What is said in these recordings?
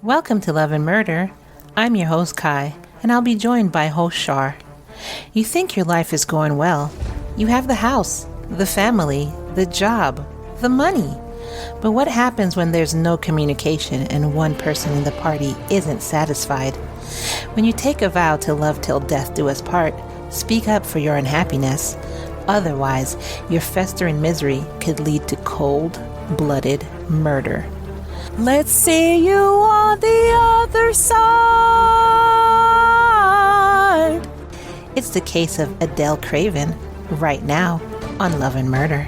Welcome to Love and Murder. I'm your host, Ky, and I'll be joined by host Char. You think your life is going well. You have the house, the family, the job, the money. But what happens when there's no communication and one person in the party isn't satisfied? When you take a vow to love till death do us part, speak up for your unhappiness. Otherwise, your festering misery could lead to cold-blooded murder. Let's see you on the other side. It's the case of Adele Craven, right now on Love and Murder.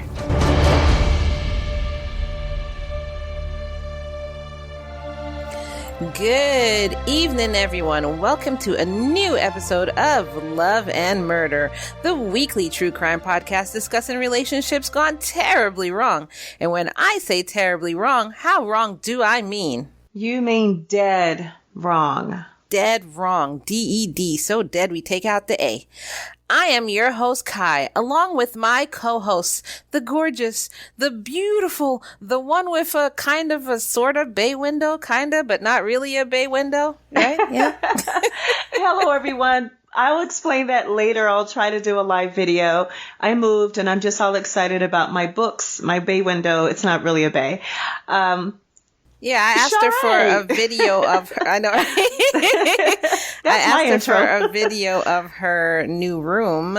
Good evening, everyone. Welcome to a new episode of Love and Murder, the weekly true crime podcast discussing relationships gone terribly wrong. And when I say terribly wrong, how wrong do I mean? You mean dead wrong. Dead wrong. D-E-D. So dead we take out the A. I am your host, Ky, along with my co-hosts, the gorgeous, the beautiful, the one with a kind of a sort of bay window, but not really a bay window, right? Yeah. Hello, everyone. I'll explain that later. I'll try to do a live video. I moved and I'm just all excited about my books, my bay window. It's not really a bay. Yeah, I asked her for a video of her. I know. I asked her for a video of her new room.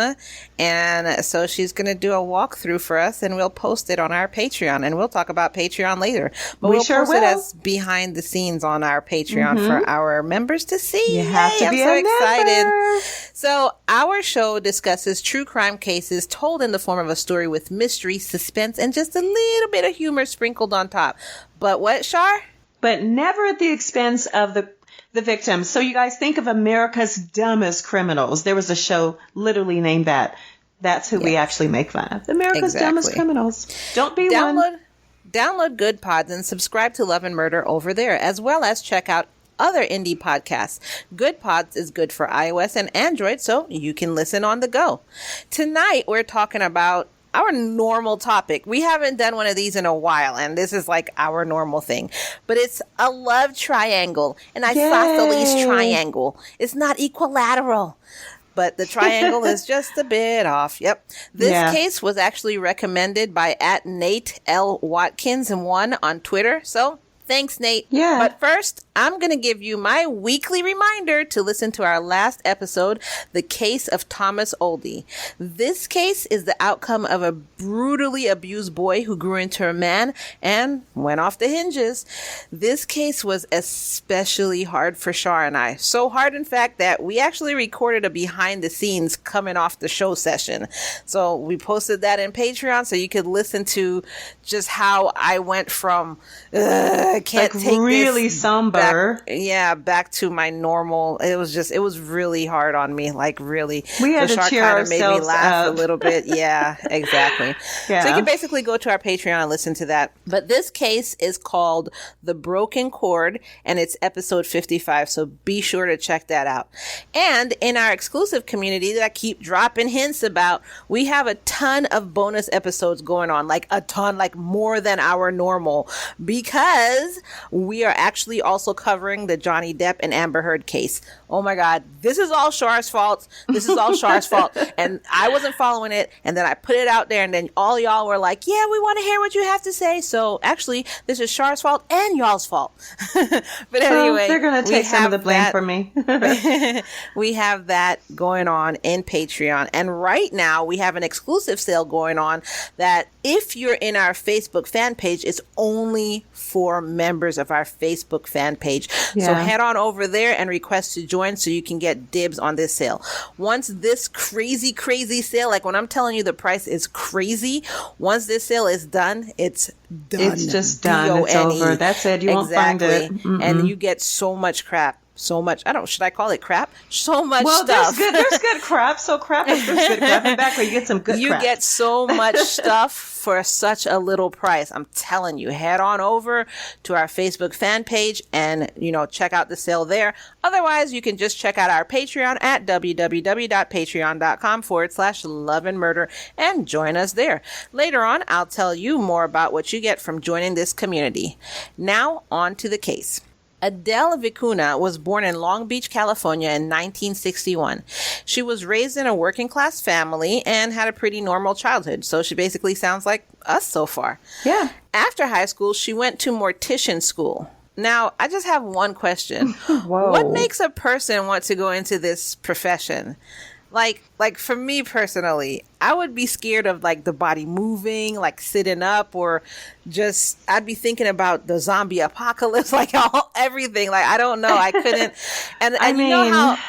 And so she's going to do a walkthrough for us and we'll post it on our Patreon. And we'll talk about Patreon later. But we'll post it as behind the scenes on our Patreon for our members to see. You have to be I'm so a excited. member. So our show discusses true crime cases told in the form of a story with mystery, suspense, and just a little bit of humor sprinkled on top. But what, Char? But never at the expense of the victims. So you guys think of America's Dumbest Criminals. There was a show literally named that. That's who we actually make fun of. America's Dumbest Criminals. Don't be one. Download Good Pods and subscribe to Love and Murder over there, as well as check out other indie podcasts. Good Pods is good for iOS and Android, so you can listen on the go. Tonight, we're talking about our normal topic. We haven't done one of these in a while, and this is like our normal thing. But it's a love triangle, an isosceles triangle. It's not equilateral, but the triangle is just a bit off. Yep. This case was actually recommended by @NateL.Watkins and one on Twitter. So thanks, Nate. Yeah. But first, I'm going to give you my weekly reminder to listen to our last episode, The Case of Thomas Oldie. This case is the outcome of a brutally abused boy who grew into a man and went off the hinges. This case was especially hard for Char and I. So hard, in fact, that we actually recorded a behind the scenes coming off the show session. So we posted that in Patreon so you could listen to just how I went from, I can't like take really this somber. back to my normal. It was really hard on me. Like really, We had so to Char cheer kinda made me ourselves laugh up. a little bit. Yeah, exactly. Yeah. So you can basically go to our Patreon and listen to that. But this case is called The Broken Cord, and it's episode 55. So be sure to check that out. And in our exclusive community that I keep dropping hints about, we have a ton of bonus episodes going on, like a ton, like more than our normal, because we are actually also covering the Johnny Depp and Amber Heard case. Oh my God, this is all Char's fault. This is all Char's fault. And I wasn't following it. And then I put it out there and then all y'all were like, yeah, we want to hear what you have to say. So actually, this is Char's fault and y'all's fault. But anyway, they're going to take some of the blame for me. We have that going on in Patreon. And right now we have an exclusive sale going on that if you're in our Facebook fan page, it's only for members of our Facebook fan page. Yeah. So head on over there and request to join so you can get dibs on this sale. Once this crazy sale, like when I'm telling you the price is crazy, once this sale is done, it's done. It's just done. D-O-N-E. It's over. That's it. You won't find it. And you get so much crap. So much. Should I call it crap? So much Well, stuff. there's good crap. So crap is there's good crap. In fact, where you get some good You crap. get so much stuff for such a little price. I'm telling you, head on over to our Facebook fan page and, check out the sale there. Otherwise, you can just check out our Patreon at www.patreon.com/love and murder and join us there. Later on, I'll tell you more about what you get from joining this community. Now, on to the case. Adele Vicuna was born in Long Beach, California in 1961. She was raised in a working class family and had a pretty normal childhood. So she basically sounds like us so far. Yeah. After high school, she went to mortician school. Now, I just have one question. Whoa. What makes a person want to go into this profession? Like for me personally, I would be scared of like the body moving, like sitting up, or just I'd be thinking about the zombie apocalypse, like everything. Like I don't know, I couldn't. And I mean,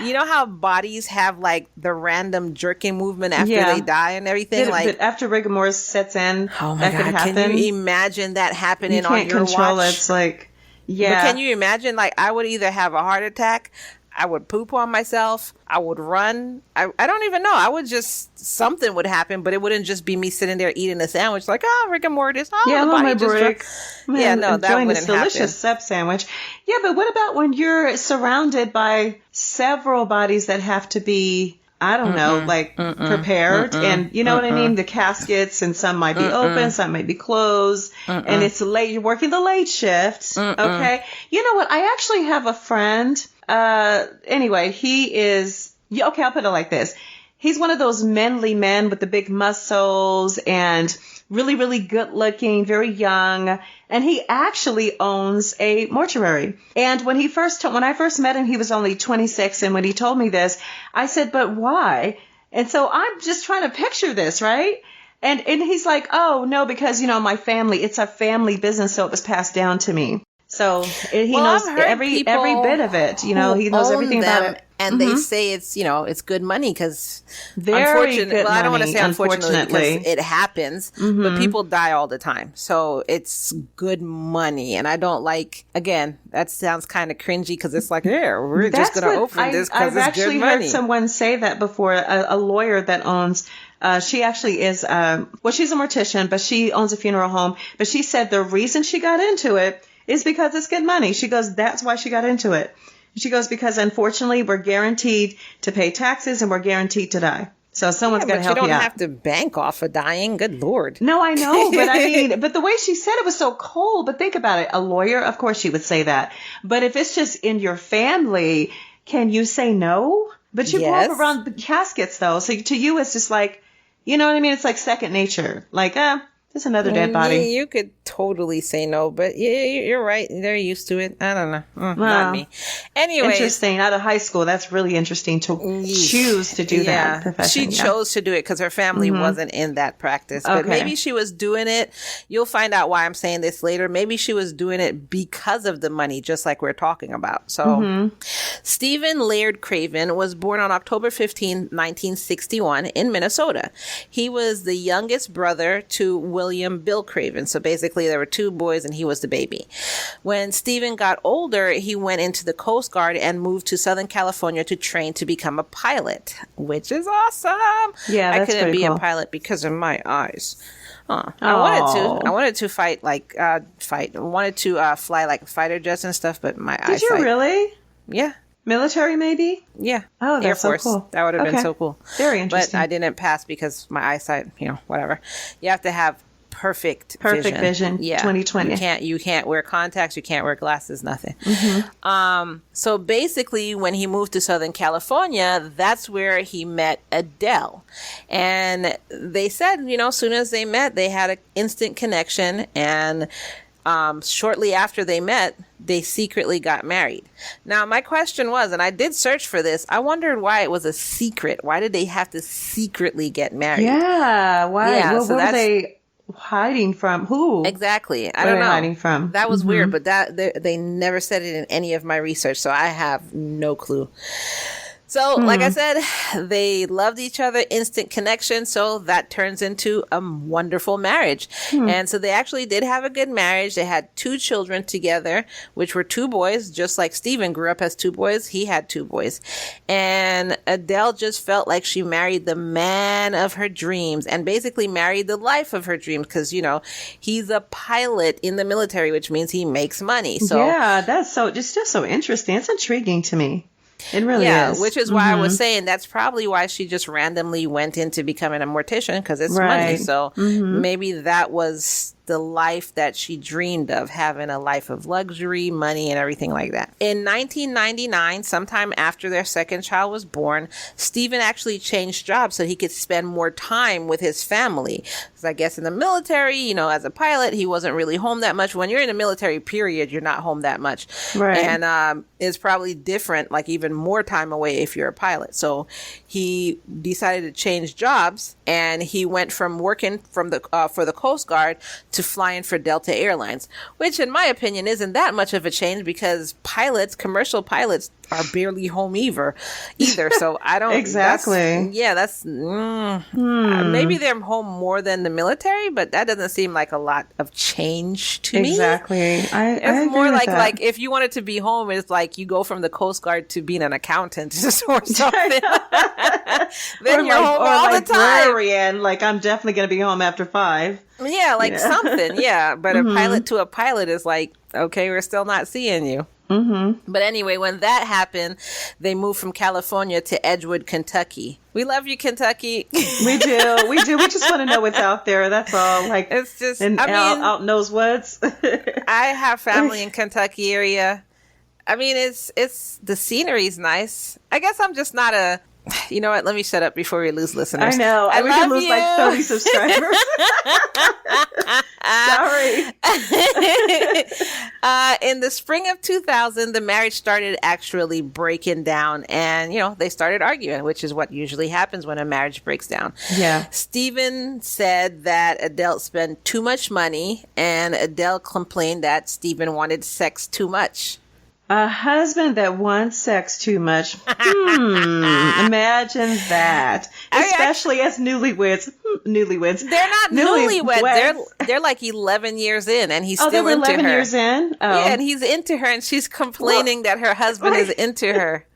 you know how bodies have like the random jerking movement after they die and everything. But after rigor mortis sets in, oh my God, can you imagine that happening on your watch? You can't control it. It's like, yeah. But can you imagine? Like I would either have a heart attack, I would poop on myself, I would run. I don't even know. I would just, something would happen, but it wouldn't just be me sitting there eating a sandwich like, oh, rigor mortis. Oh, yeah, the on body my break. Man, yeah, no, that wouldn't this delicious happen. sub sandwich. Yeah, but what about when you're surrounded by several bodies that have to be, I don't know, like prepared, and you know what I mean? The caskets, and some might be open, some might be closed, and it's late. You're working the late shift. Okay. You know what? I actually have a friend. Anyway, he is, okay, I'll put it like this. He's one of those manly men with the big muscles and really, really good looking, very young. And he actually owns a mortuary. And when I first met him, he was only 26. And when he told me this, I said, but why? And so I'm just trying to picture this, right? And he's like, oh, no, because, my family, it's a family business. So it was passed down to me. So he knows every bit of it. He knows everything about it. And they say it's, it's good money because very good money. I don't want to say unfortunately because it happens, but people die all the time. So it's good money. And I don't like, again, that sounds kind of cringy because it's like, yeah, we're just going to open this because it's good money. I've actually heard someone say that before, a lawyer that owns, she actually is, she's a mortician, but she owns a funeral home. But she said the reason she got into it is because it's good money. She goes, that's why she got into it. She goes, because unfortunately we're guaranteed to pay taxes and we're guaranteed to die. So someone's got to help you out. You don't have to bank off of dying. Good Lord. No, I know. But but the way she said it was so cold. But think about it. A lawyer, of course she would say that. But if it's just in your family, can you say no? But you grew up around the caskets though. So to you, it's just like, you know what I mean? It's like second nature. Like, there's another dead body. Yeah, you could totally say no, but yeah, you're right. They're used to it. I don't know. Not me. Anyway. Interesting. Out of high school, that's really interesting to choose to do that profession. She chose to do it because her family wasn't in that practice. But maybe she was doing it. You'll find out why I'm saying this later. Maybe she was doing it because of the money, just like we're talking about. So Stephen Laird Craven was born on October 15, 1961 in Minnesota. He was the youngest brother to William Bill Craven. So basically there were two boys and he was the baby. When Stephen got older, he went into the Coast Guard and moved to Southern California to train to become a pilot, which is awesome. Yeah, that's I couldn't be cool. a pilot because of my eyes. I wanted to fly like fighter jets and stuff, but my eyesight. Did you really? Yeah. Military, maybe? Yeah. Oh, that's Air Force. So cool. That would have been so cool. Very interesting. But I didn't pass because my eyesight, whatever. You have to have perfect vision. Yeah. 2020. You can't wear contacts. You can't wear glasses. Nothing. So basically, when he moved to Southern California, that's where he met Adele. And they said, as soon as they met, they had an instant connection. And shortly after they met, they secretly got married. Now, my question was, and I did search for this, I wondered why it was a secret. Why did they have to secretly get married? Yeah, why? Yeah, what were they hiding from? Who? Exactly. I don't know. Hiding from? That was weird, but they never said it in any of my research, so I have no clue. So, like I said, they loved each other, instant connection. So that turns into a wonderful marriage. And so they actually did have a good marriage. They had 2 children together, which were 2 boys, just like Stephen grew up as 2 boys. He had 2 boys. And Adele just felt like she married the man of her dreams and basically married the life of her dreams because, he's a pilot in the military, which means he makes money. So yeah, that's just so interesting. It's intriguing to me. It really is. Which is why I was saying that's probably why she just randomly went into becoming a mortician, because it's money. So maybe that was the life that she dreamed of, having a life of luxury, money, and everything like that. In 1999, sometime after their second child was born, Stephen actually changed jobs so he could spend more time with his family. Because I guess in the military, you know, as a pilot, he wasn't really home that much. When you're in the military, period, you're not home that much. Right. And it's probably different, like even more time away if you're a pilot. So he decided to change jobs, and he went from working from the for the Coast Guard to flying for Delta Airlines, which in my opinion isn't that much of a change, because commercial pilots are barely home either. So I don't exactly. Maybe they're home more than the military, but that doesn't seem like a lot of change to me. Exactly. It's more like if you wanted to be home, it's like you go from the Coast Guard to being an accountant or something. Then you're home all the time. Like, I'm definitely going to be home after 5. Yeah, like something. Yeah, but a pilot to a pilot is like, okay, we're still not seeing you. But anyway, when that happened, they moved from California to Edgewood, Kentucky. We love you, Kentucky. We do. We just want to know what's out there. That's all. Like, it's just, out in those woods. I have family in Kentucky area. I mean, it's the scenery's nice. I guess I'm just not a. You know what? Let me shut up before we lose listeners. I know. We could lose like 30 subscribers. Sorry. In the spring of 2000, the marriage started actually breaking down, and, you know, they started arguing, which is what usually happens when a marriage breaks down. Yeah. Stephen said that Adele spent too much money, and Adele complained that Stephen wanted sex too much. A husband that wants sex too much. Imagine that. Especially as newlyweds. They're not newlyweds. They're like 11 years in, and he's still into her. 11 years in? Oh. Yeah, and he's into her, and she's complaining that her husband is into her.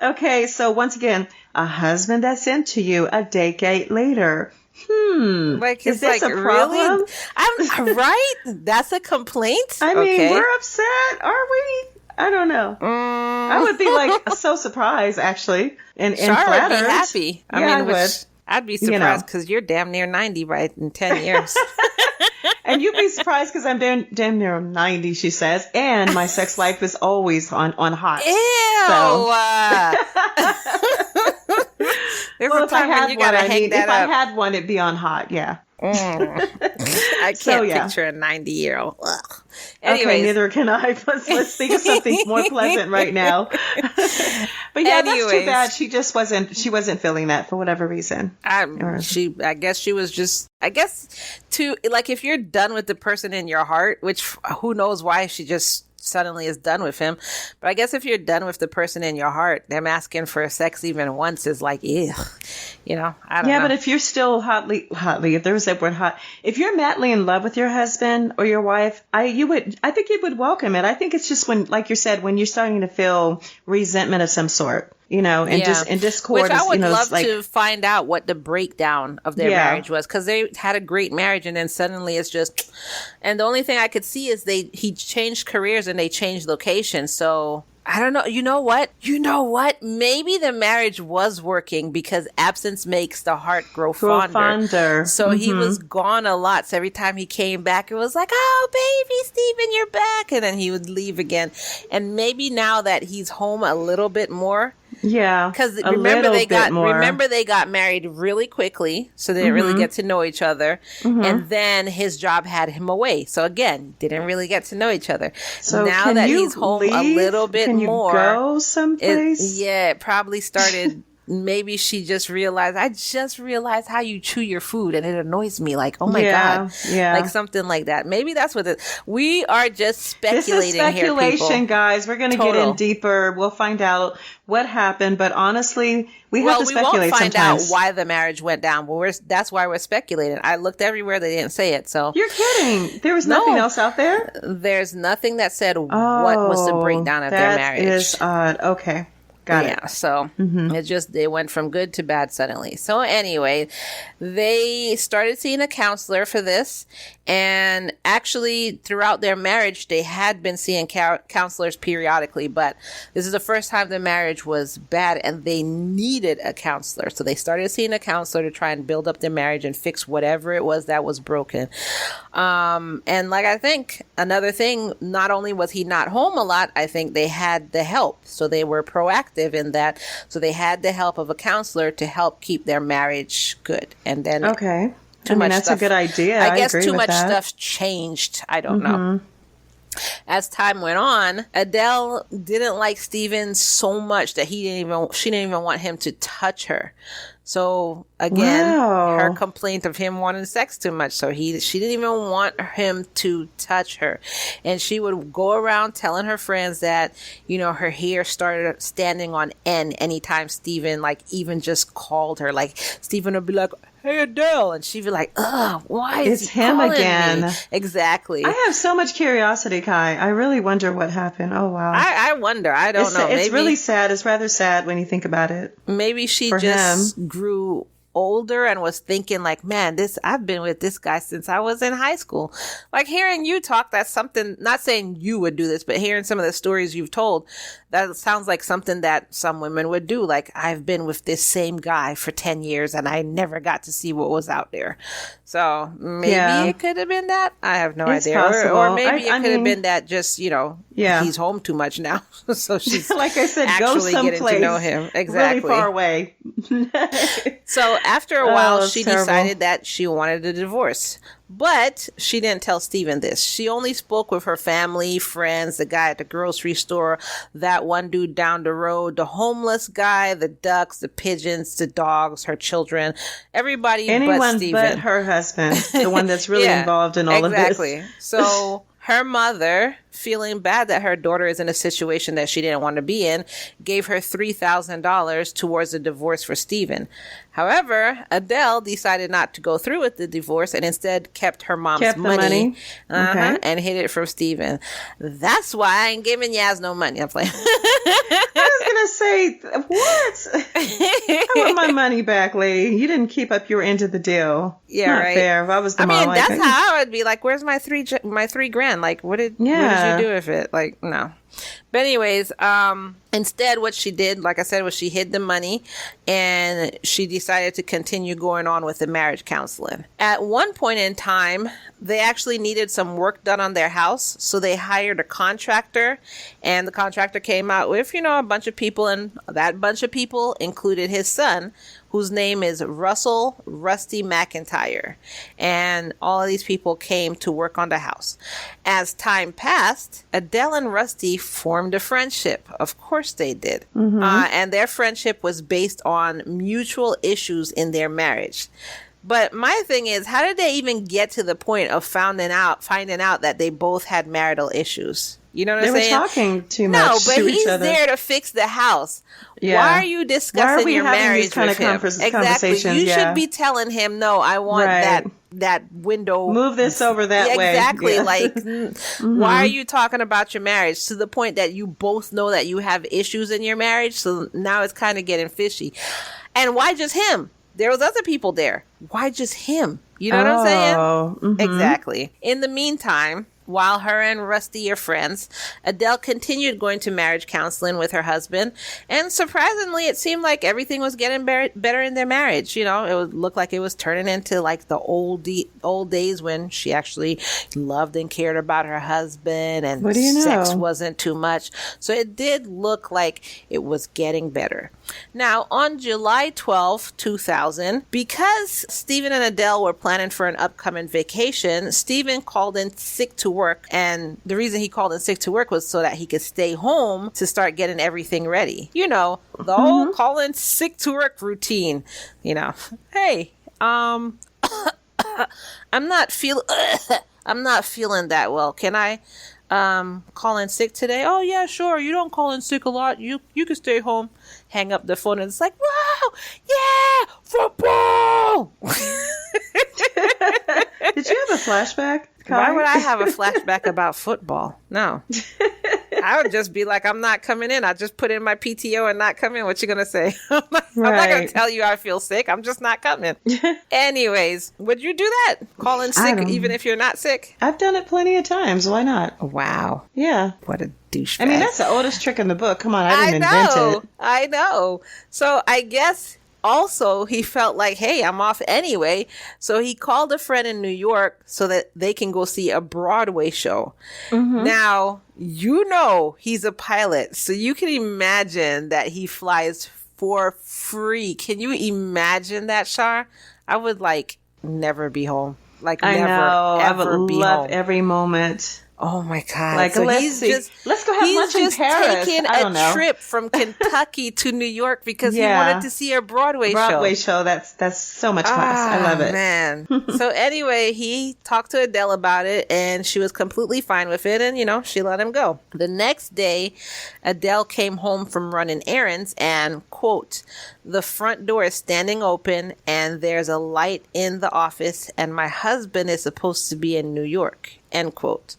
Okay, so once again, a husband that's into you a decade later. Like, is this like, a problem? Really? I'm right? That's a complaint? I mean, we're upset, are we? I don't know. I would be like so surprised, actually, and flattered. Would be happy. I would. I'd be surprised because you're damn near 90, right? In 10 years. And you'd be surprised because I'm damn near 90, she says, and my sex life is always on hot. Ew. There's a time when you gotta hang that up. If I had one, it'd be on hot. Yeah. I can't picture a 90-year-old. Anyways. Okay, neither can I. Let's think of something more pleasant right now. But yeah, that's too bad. She just wasn't feeling that for whatever reason. I guess she was just, if you're done with the person in your heart, which who knows why she just suddenly is done with him. But I guess if you're done with the person in your heart, them asking for sex even once is like, ew. You know, I don't know. Yeah, but if you're still hotly, if there was that word hot, if you're madly in love with your husband or your wife, I think you would welcome it. I think it's just when, like you said, when you're starting to feel resentment of some sort. You know, and discord. Which I would love to find out what the breakdown of their marriage was, because they had a great marriage, and then suddenly it's just. And the only thing I could see is he changed careers and they changed locations. So I don't know. You know what? Maybe the marriage was working because absence makes the heart grow fonder. So he was gone a lot. So every time he came back, it was like, oh, baby, Stephen, you're back. And then he would leave again. And maybe now that he's home a little bit more. Yeah. Because remember they got married really quickly. So they didn't really get to know each other. And then his job had him away. So again, didn't really get to know each other. So now that he's home a little bit more. Can you go someplace? It probably started. Maybe she just realized, I just realized how you chew your food and it annoys me. Like, oh my God. Yeah. Like something like that. Maybe that's what we are just speculating here. This is speculation, guys. We're going to get in deeper. We'll find out what happened. But honestly, we have to speculate sometimes. We won't find out why the marriage went down. But that's why we're speculating. I looked everywhere. They didn't say it. So you're kidding. There was nothing else out there? There's nothing that said what was the breakdown of their marriage. That is odd. Okay. Got it. Yeah, so it went from good to bad suddenly. So anyway, they started seeing a counselor for this, and actually throughout their marriage, they had been seeing counselors periodically, but this is the first time the marriage was bad and they needed a counselor. So they started seeing a counselor to try and build up their marriage and fix whatever it was that was broken. And like, I think another thing, not only was he not home a lot, I think they had the help. So they were proactive in that. So they had the help of a counselor to help keep their marriage good. And then okay, that's a good idea. I guess agree too with much that. stuff changed. I don't know. As time went on, Adele didn't like Stephen so much that she didn't even want him to touch her. So again, her complaint of him wanting sex too much. So she didn't even want him to touch her. And she would go around telling her friends that, her hair started standing on end anytime Stephen, like, even just called her. Like, Stephen would be like, "Hey, Adele," and she'd be like, "Ugh, why is he him calling again?" me? Exactly. I have so much curiosity, Kai. I really wonder what happened. Oh, wow. I wonder. I don't know. It's really sad. It's rather sad when you think about it. Maybe she just grew older and was thinking like, man, I've been with this guy since I was in high school. Like, hearing you talk, that's something, not saying you would do this, but hearing some of the stories you've told, that sounds like something that some women would do. Like, I've been with this same guy for 10 years and I never got to see what was out there. So maybe it could have been that. I have no idea. Or maybe it could have been that just, he's home too much now. So she's like I said, actually go getting someplace to know him. Exactly. Really far away. So after a while, she terrible. decided that she wanted a divorce. But she didn't tell Stephen this. She only spoke with her family, friends, the guy at the grocery store, that one dude down the road, the homeless guy, the ducks, the pigeons, the dogs, her children, everybody but Stephen. But her husband, the one that's really involved in all of this. Exactly. So her mother, feeling bad that her daughter is in a situation that she didn't want to be in, gave her $3,000 towards the divorce for Stephen. However, Adele decided not to go through with the divorce and instead kept her mom's money. And hid it from Stephen. That's why I ain't giving Yaz no money. I'm playing. I was going to say, what? I want my money back, lady. You didn't keep up your end of the deal. Yeah, not right. fair. If I was the mom, that's how I would be. Like, where's my $3,000? Like, what did you do with it? Like, no. But anyways, instead what she did, like I said, was she hid the money and she decided to continue going on with the marriage counseling. At one point in time, they actually needed some work done on their house. So they hired a contractor, and the contractor came out with, a bunch of people, and that bunch of people included his son, whose name is Russell Rusty McIntyre. And all of these people came to work on the house. As time passed, Adele and Rusty formed a friendship. Of course they did. And their friendship was based on mutual issues in their marriage. But my thing is, how did they even get to the point of finding out that they both had marital issues? You know what I'm saying? They were talking too much No, but to each he's other. there to fix the house. Yeah. Why are you discussing your marriage with him? Exactly. You should be telling him, no, I want that window. Move this over that way. Exactly. Yeah. Like, why are you talking about your marriage to the point that you both know that you have issues in your marriage? So now it's kind of getting fishy. And why just him? There was other people there. Why just him? You know what I'm saying? Exactly. In the meantime, while her and Rusty are friends, Adele continued going to marriage counseling with her husband. And surprisingly, it seemed like everything was getting better in their marriage. It would look like it was turning into like the old days when she actually loved and cared about her husband and sex wasn't too much. So it did look like it was getting better. Now, on July 12, 2000, because Stephen and Adele were planning for an upcoming vacation, Stephen called in sick to work. And the reason he called in sick to work was so that he could stay home to start getting everything ready. The whole call in sick to work routine. Hey, I'm not feeling that well. Can I call in sick today? Oh yeah, sure. You don't call in sick a lot. You can stay home. Hang up the phone and it's like, wow, yeah, football. Did you have a flashback? Why would I have a flashback about football? No. I would just be like, I'm not coming in. I just put in my PTO and not come in. What you going to say? I'm not going to tell you I feel sick. I'm just not coming. Anyways, would you do that? Call in sick even if you're not sick? I've done it plenty of times. Why not? Wow. Yeah. What a douchebag. I mean, that's the oldest trick in the book. Come on, I didn't invent it. I know. So I guess also he felt like, hey, I'm off anyway. So he called a friend in New York so that they can go see a Broadway show. Mm-hmm. Now, he's a pilot. So you can imagine that he flies for free. Can you imagine that, Char? I would never be home. I know. I would love every moment. Oh my God! Let's go have lunch in Paris. Taking a trip from Kentucky to New York because he wanted to see a Broadway show. That's so much class. I love it, man. So anyway, he talked to Adele about it, and she was completely fine with it, and she let him go. The next day, Adele came home from running errands, and quote, "The front door is standing open, and there's a light in the office, and my husband is supposed to be in New York." End quote.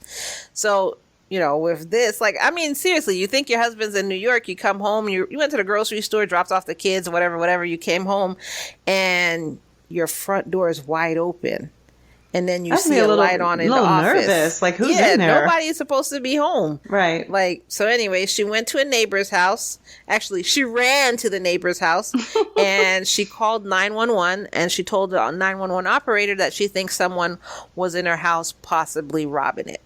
So, with this, seriously, you think your husband's in New York, you come home, you went to the grocery store, dropped off the kids, whatever, you came home, and your front door is wide open. And then you see a light on in the office. Nervous. Who's in there? Nobody's supposed to be home. Right. So anyway, she went to a neighbor's house. Actually, she ran to the neighbor's house and she called 911 and she told the 911 operator that she thinks someone was in her house, possibly robbing it.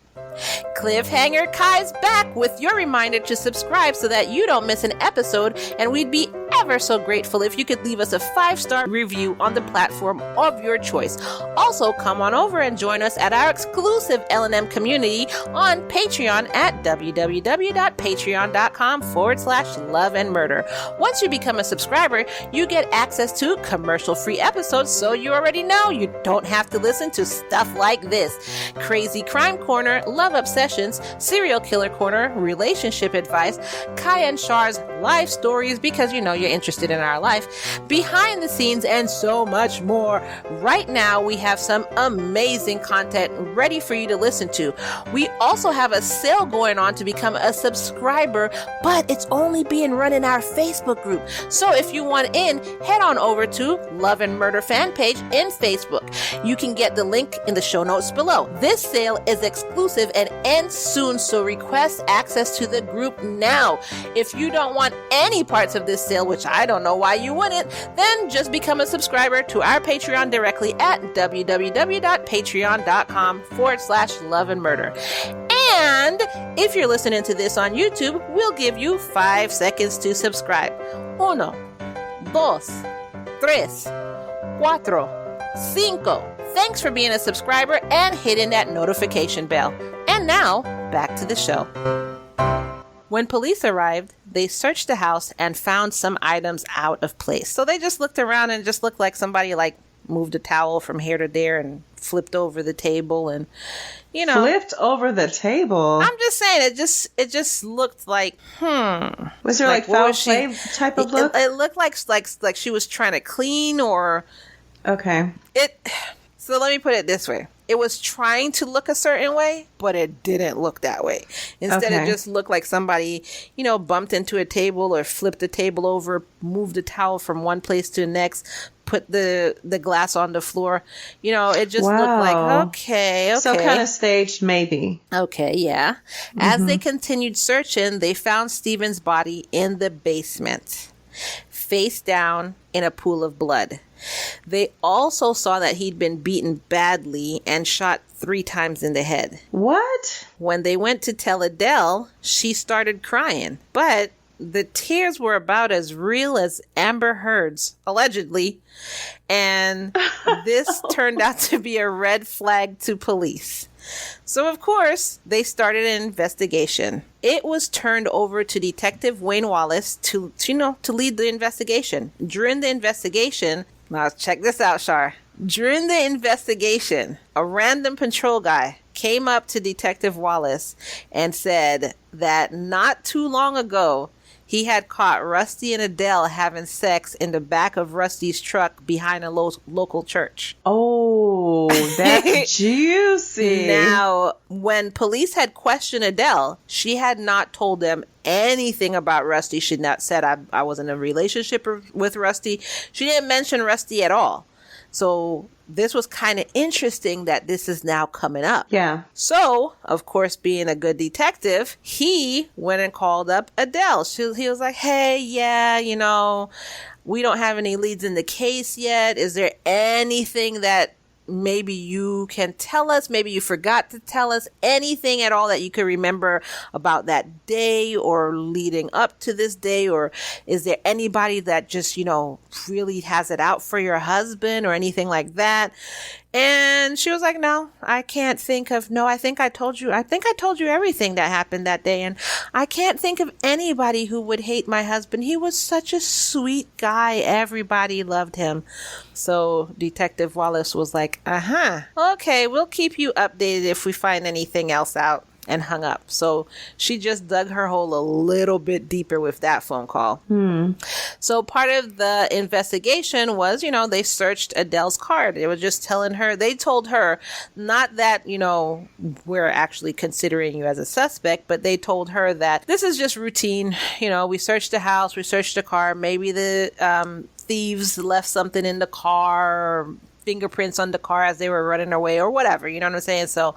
Cliffhanger Ky's back with your reminder to subscribe so that you don't miss an episode, and we'd be ever so grateful if you could leave us a 5-star review on the platform of your choice. Also, come on over and join us at our exclusive L&M community on Patreon at www.patreon.com/love-and-murder. Once you become a subscriber, you get access to commercial-free episodes, so you already know you don't have to listen to stuff like this: Crazy Crime Corner, Love Obsessions, Serial Killer Corner, Relationship Advice, Ky and Char's life stories, because you're interested in our life, behind the scenes, and so much more. Right now, we have some amazing content ready for you to listen to. We also have a sale going on to become a subscriber, but it's only being run in our Facebook group. So if you want in, head on over to Love and Murder fan page in Facebook. You can get the link in the show notes below. This sale is exclusive and ends soon, so request access to the group now. If you don't want any parts of this sale, which I don't know why you wouldn't, then just become a subscriber to our Patreon directly at www.patreon.com/love-and-murder. And if you're listening to this on YouTube, we'll give you 5 seconds to subscribe. 1, 2, 3, 4, 5. Thanks for being a subscriber and hitting that notification bell. And now, back to the show. When police arrived, they searched the house and found some items out of place. So they just looked around and it just looked like somebody moved a towel from here to there and flipped over the table and, Flipped over the table? I'm just saying, it just looked like, Was there foul play type of look? It looked like she was trying to clean or... Okay. So let me put it this way. It was trying to look a certain way, but it didn't look that way. Instead, It just looked like somebody, bumped into a table or flipped the table over, moved a towel from one place to the next, put the glass on the floor. It just looked like, okay. So kind of staged, maybe. Okay, yeah. Mm-hmm. As they continued searching, they found Stephen's body in the basement, face down in a pool of blood. They also saw that he'd been beaten badly and shot 3 times in the head. What? When they went to tell Adele, she started crying. But the tears were about as real as Amber Heard's, allegedly. And this turned out to be a red flag to police. So, of course, they started an investigation. It was turned over to Detective Wayne Wallace to lead the investigation. During the investigation, now check this out, Char. During the investigation, a random patrol guy came up to Detective Wallace and said that not too long ago, he had caught Rusty and Adele having sex in the back of Rusty's truck behind a local church. Oh, that's juicy. Now, when police had questioned Adele, she had not told them anything about Rusty. She not said, I was in a relationship with Rusty. She didn't mention Rusty at all. So this was kind of interesting that this is now coming up. Yeah. So, of course, being a good detective, he went and called up Adele. He was like, hey, yeah, we don't have any leads in the case yet. Is there anything that maybe you can tell us? Maybe you forgot to tell us anything at all that you could remember about that day or leading up to this day? Or is there anybody that just, really has it out for your husband or anything like that? And she was like, no, I can't think of, I think I told you everything that happened that day. And I can't think of anybody who would hate my husband. He was such a sweet guy. Everybody loved him. So Detective Wallace was like, okay, we'll keep you updated if we find anything else out. And hung up. So she just dug her hole a little bit deeper with that phone call. So part of the investigation was, they searched Adele's car. They were just telling her, they told her, not that, we're actually considering you as a suspect, but they told her that this is just routine. We searched the house, we searched the car. Maybe the thieves left something in the car, or fingerprints on the car as they were running away or whatever. You know what I'm saying? So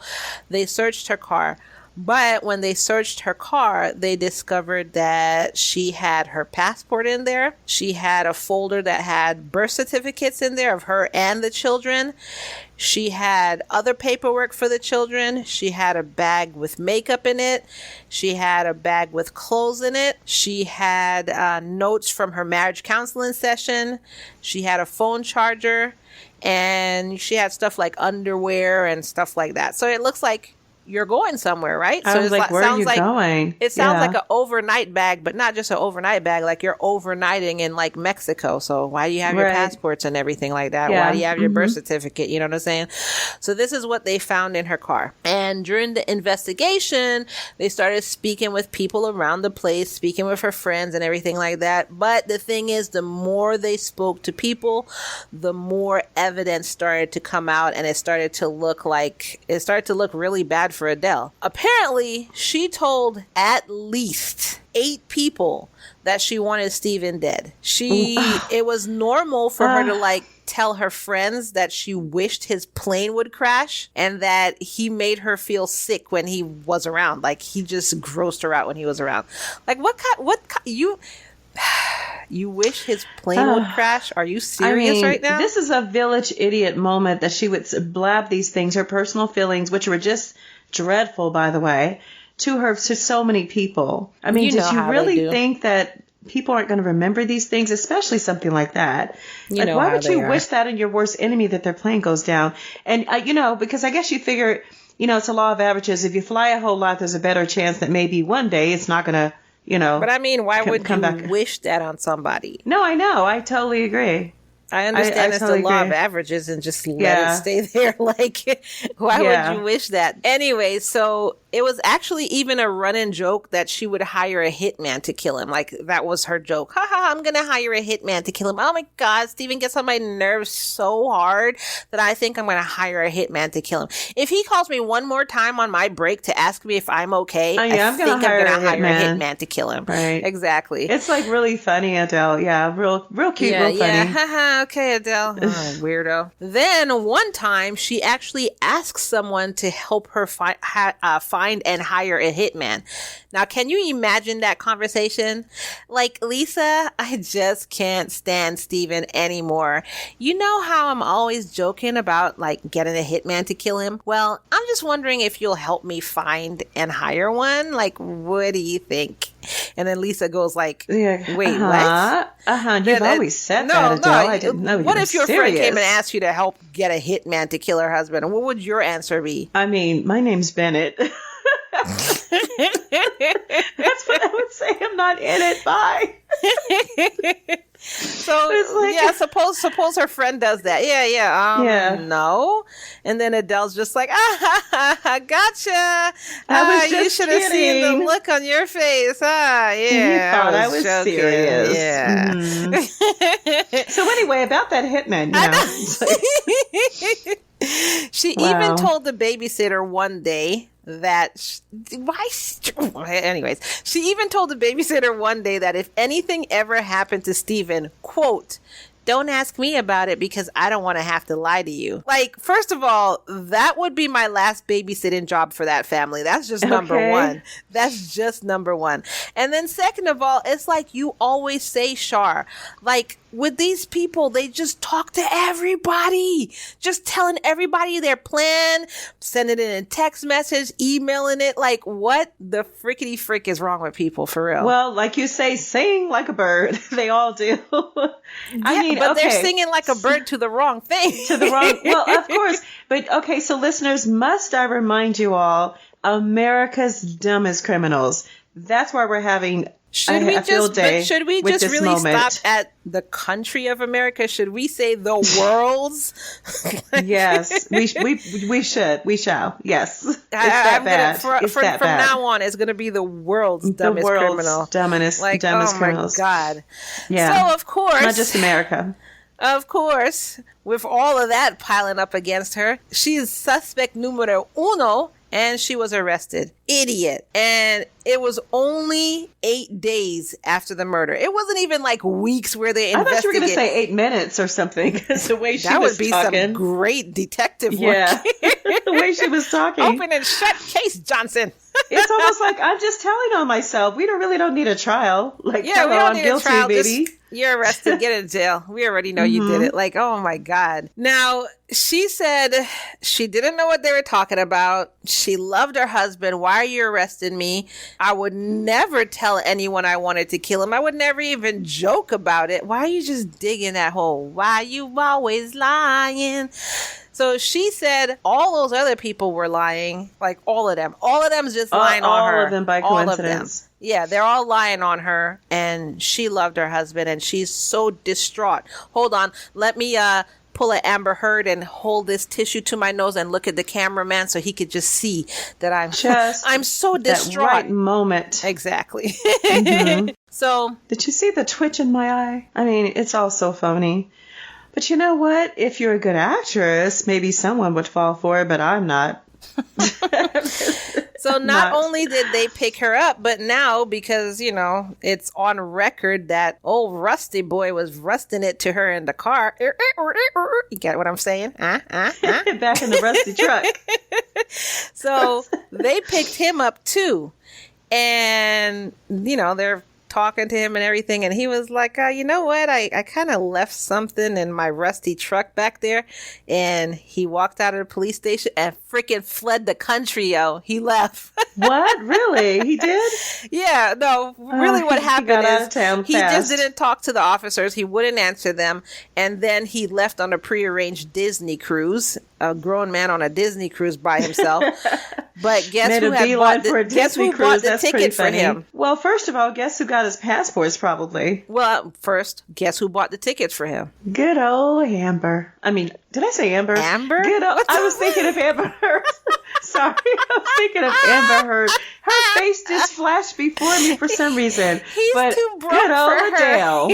they searched her car. But when they searched her car, they discovered that she had her passport in there. She had a folder that had birth certificates in there of her and the children. She had other paperwork for the children. She had a bag with makeup in it. She had a bag with clothes in it. She had notes from her marriage counseling session. She had a phone charger. And she had stuff like underwear and stuff like that. So it looks like you're going somewhere, right? I was like, where are you going? It sounds like an overnight bag, but not just an overnight bag. Like you're overnighting in like Mexico. So why do you have your passports and everything like that? Yeah. Why do you have your birth certificate? You know what I'm saying? So this is what they found in her car. And during the investigation, they started speaking with people around the place, speaking with her friends and everything like that. But the thing is, the more they spoke to people, the more evidence started to come out, and it started to look really bad for Adele. Apparently, she told at least 8 people that she wanted Stephen dead. It was normal for her to tell her friends that she wished his plane would crash and that he made her feel sick when he was around. Like he just grossed her out when he was around. Like you wish his plane would crash? Are you serious right now? This is a village idiot moment that she would blab these things, her personal feelings, which were just dreadful, by the way, to so many people. I mean, did you really think that people aren't going to remember these things, especially something like that? Why would you wish that in your worst enemy, that their plane goes down? And, because I guess you figure, it's a law of averages. If you fly a whole lot, there's a better chance that maybe one day it's not going to, But I mean, why would you wish that on somebody? No, I know. I totally agree. I understand it's the law of averages and just let it stay there. Like, why would you wish that? Anyway, so it was actually even a running joke that she would hire a hitman to kill him. Like, that was her joke. I'm going to hire a hitman to kill him. Oh my God, Stephen gets on my nerves so hard that I think I'm going to hire a hitman to kill him. If he calls me one more time on my break to ask me if I'm okay, I think I'm going to hire a hitman to kill him. Right. Exactly. It's like really funny, Adele. Yeah, real cute, real funny. Okay, Adele. Oh, weirdo. Then one time she actually asked someone to help her find and hire a hitman. Now, can you imagine that conversation? Like, Lisa, I just can't stand Stephen anymore. You know how I'm always joking about getting a hitman to kill him? Well, I'm just wondering if you'll help me find and hire one. Like, what do you think? And then Lisa goes wait, what? You've always said that, Adele. I didn't know you What were if your friend came and asked you to help get a hitman to kill her husband? What would your answer be? I mean, my name's Bennett. That's what I would say. I'm not in it. Bye. So yeah, suppose her friend does that. Yeah. No. And then Adele's just like, gotcha. You should have seen the look on your face. Yeah. You thought I was joking. serious. Yeah. Mm-hmm. So anyway, about that hitman, she even told the babysitter one day that anyways, she even told the babysitter one day that if anything ever happened to Stephen, quote, don't ask me about it because I don't want to have to lie to you. Like, first of all, that would be my last babysitting job for that family. That's just number one. That's just number one. And then second of all, it's like you always say, Char, like with these people, they just talk to everybody, just telling everybody their plan, sending it in text message, emailing it. Like, what the frickety frick is wrong with people, for real? Well, like you say, sing like a bird. They all do. I mean, but they're singing like a bird to the wrong thing. Well, of course. But okay, so listeners, must I remind you all, America's dumbest criminals. That's why we're having a field day. Should we just really moment. stop at the country of America? Should we say the world's? Yes, we should. We shall. Yes, it's that bad. From now on, it's going to be the world's dumbest criminal. Dumbest criminals. My God. Yeah. So of course, not just America. Of course, with all of that piling up against her, she is suspect numero uno. And she was arrested. Idiot. And it was only 8 days after the murder. It wasn't even like weeks where they investigated. I thought you were going to say 8 minutes or something. Because the way she was talking. That would be some great detective work. Yeah. The way she was talking. Open and shut case, Johnson. It's almost like I'm just telling on myself. We don't need a trial. Like, yeah, we don't need guilty, a trial. baby. You're arrested. Get in jail. We already know you did it. Like, oh my God. Now, she said she didn't know what they were talking about. She loved her husband. Why are you arresting me? I would never tell anyone I wanted to kill him. I would never even joke about it. Why are you just digging that hole? Why you always lying? So she said all those other people were lying, like all of them. All of them's just lying on her. All of them by coincidence. Yeah, they're all lying on her, and she loved her husband, and she's so distraught. Hold on, let me pull an Amber Heard and hold this tissue to my nose and look at the cameraman so he could just see that I'm so distraught. That right moment. Exactly. So, did you see the twitch in my eye? I mean, it's all so phony. But you know what? If you're a good actress, maybe someone would fall for it, but I'm not. So not only did they pick her up, but now, because, you know, it's on record that old Rusty boy was rusting it to her in the car. You get what I'm saying? Back in the Rusty truck. So they picked him up too. And, you know, they're talking to him and everything, and he was like, you know what, I kind of left something in my rusty truck back there. And he walked out of the police station and freaking fled the country. He left. What? Really? He did? Yeah, no, really what happened is he just didn't talk to the officers. He wouldn't answer them, and then he left on a prearranged Disney cruise, a grown man on a Disney cruise by himself. But guess who bought the ticket for him? Well, first of all, guess who got his passports, probably? Well, first, guess who bought the tickets for him? Good old Amber. I mean, did I say Amber? Amber? I was thinking of Amber Heard. Sorry, I was thinking of Amber Heard. Her face just flashed before me for some reason. He's too broke good old for Adele.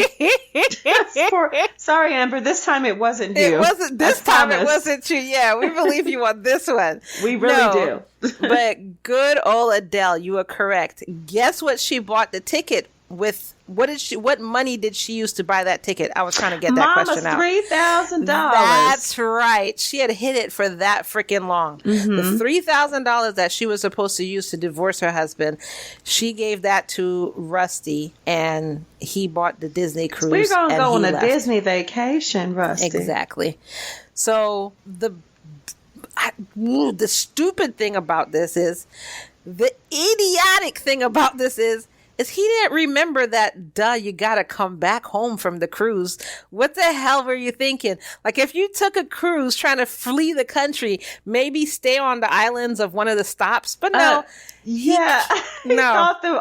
Sorry, Amber. This time it wasn't you. It wasn't this time. It wasn't you. Yeah, we believe you on this one. We really do. But good old Adele, you are correct. Guess what she bought the ticket with? What money did she use to buy that ticket? I was trying to get that question out. $3,000. That's right. She had hid it for that freaking long. The $3,000 that she was supposed to use to divorce her husband, she gave that to Rusty, and he bought the Disney cruise. We're going to go on a Disney vacation, Rusty. Exactly. So the stupid thing about this is, the idiotic thing about this is he didn't remember that, you gotta come back home from the cruise. What the hell were you thinking? Like, if you took a cruise trying to flee the country, maybe stay on the islands of one of the stops, but no.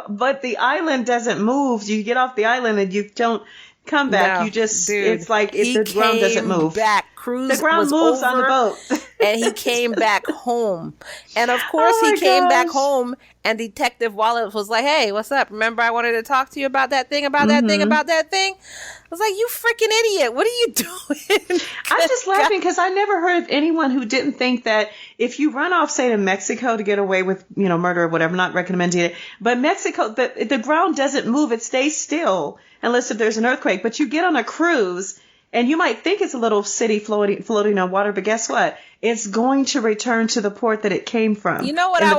But the island doesn't move. You get off the island and you don't come back. No, You just, dude, it's like the ground doesn't move. Back. Cruise the ground was moves over, on the boat. and he came back home. And of course he came back home, and Detective Wallace was like, hey, what's up? Remember I wanted to talk to you about that thing, about that thing, about that thing? I was like, you freaking idiot. What are you doing? I'm just laughing because I never heard of anyone who didn't think that if you run off, say, to Mexico to get away with, murder or whatever, not recommending it, but Mexico, the ground doesn't move. It stays still unless if there's an earthquake. But you get on a cruise, and you might think it's a little city floating on water, but guess what? It's going to return to the port that it came from. You know what I'm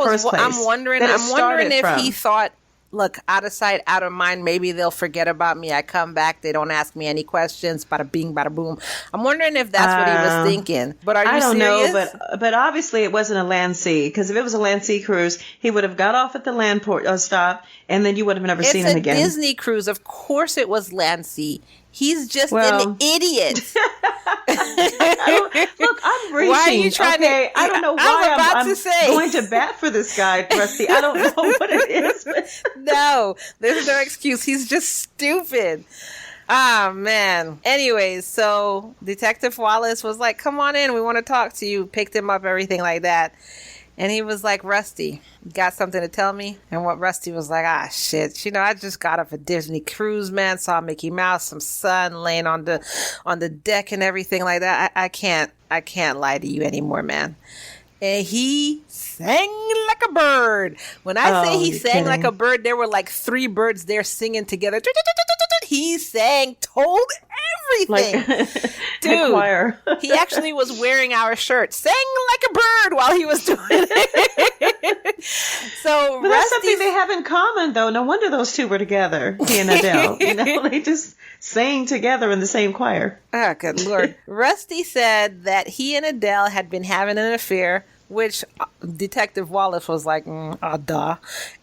wondering? I'm wondering if he thought, look, out of sight, out of mind, maybe they'll forget about me. I come back, they don't ask me any questions, bada bing, bada boom. I'm wondering if that's what he was thinking. But are you serious? I don't know, but obviously it wasn't a land sea, because if it was a land sea cruise, he would have got off at the land port stop, and then you would have never seen him again. It's a Disney cruise. Of course it was land sea. He's just an idiot. Look, I'm reaching. Why are you trying to? I don't know why I'm going to bat for this guy, Rusty. I don't know what it is. No, there's no excuse. He's just stupid. Ah, man. Anyways, so Detective Wallace was like, come on in. We want to talk to you. Picked him up, everything like that. And he was like, Rusty, got something to tell me? And what Rusty was like, shit. I just got off a Disney cruise, man. Saw Mickey Mouse, some sun laying on the deck and everything like that. I can't lie to you anymore, man. And he sang like a bird. When I say he sang like a bird, there were like 3 birds there singing together. He told everything. Dude, choir. He actually was wearing our shirt, sang like a bird while he was doing it. But that's something they have in common, though. No wonder those two were together, he and Adele. They just sang together in the same choir. Oh, good Lord. Rusty said that he and Adele had been having an affair, which Detective Wallace was like, duh.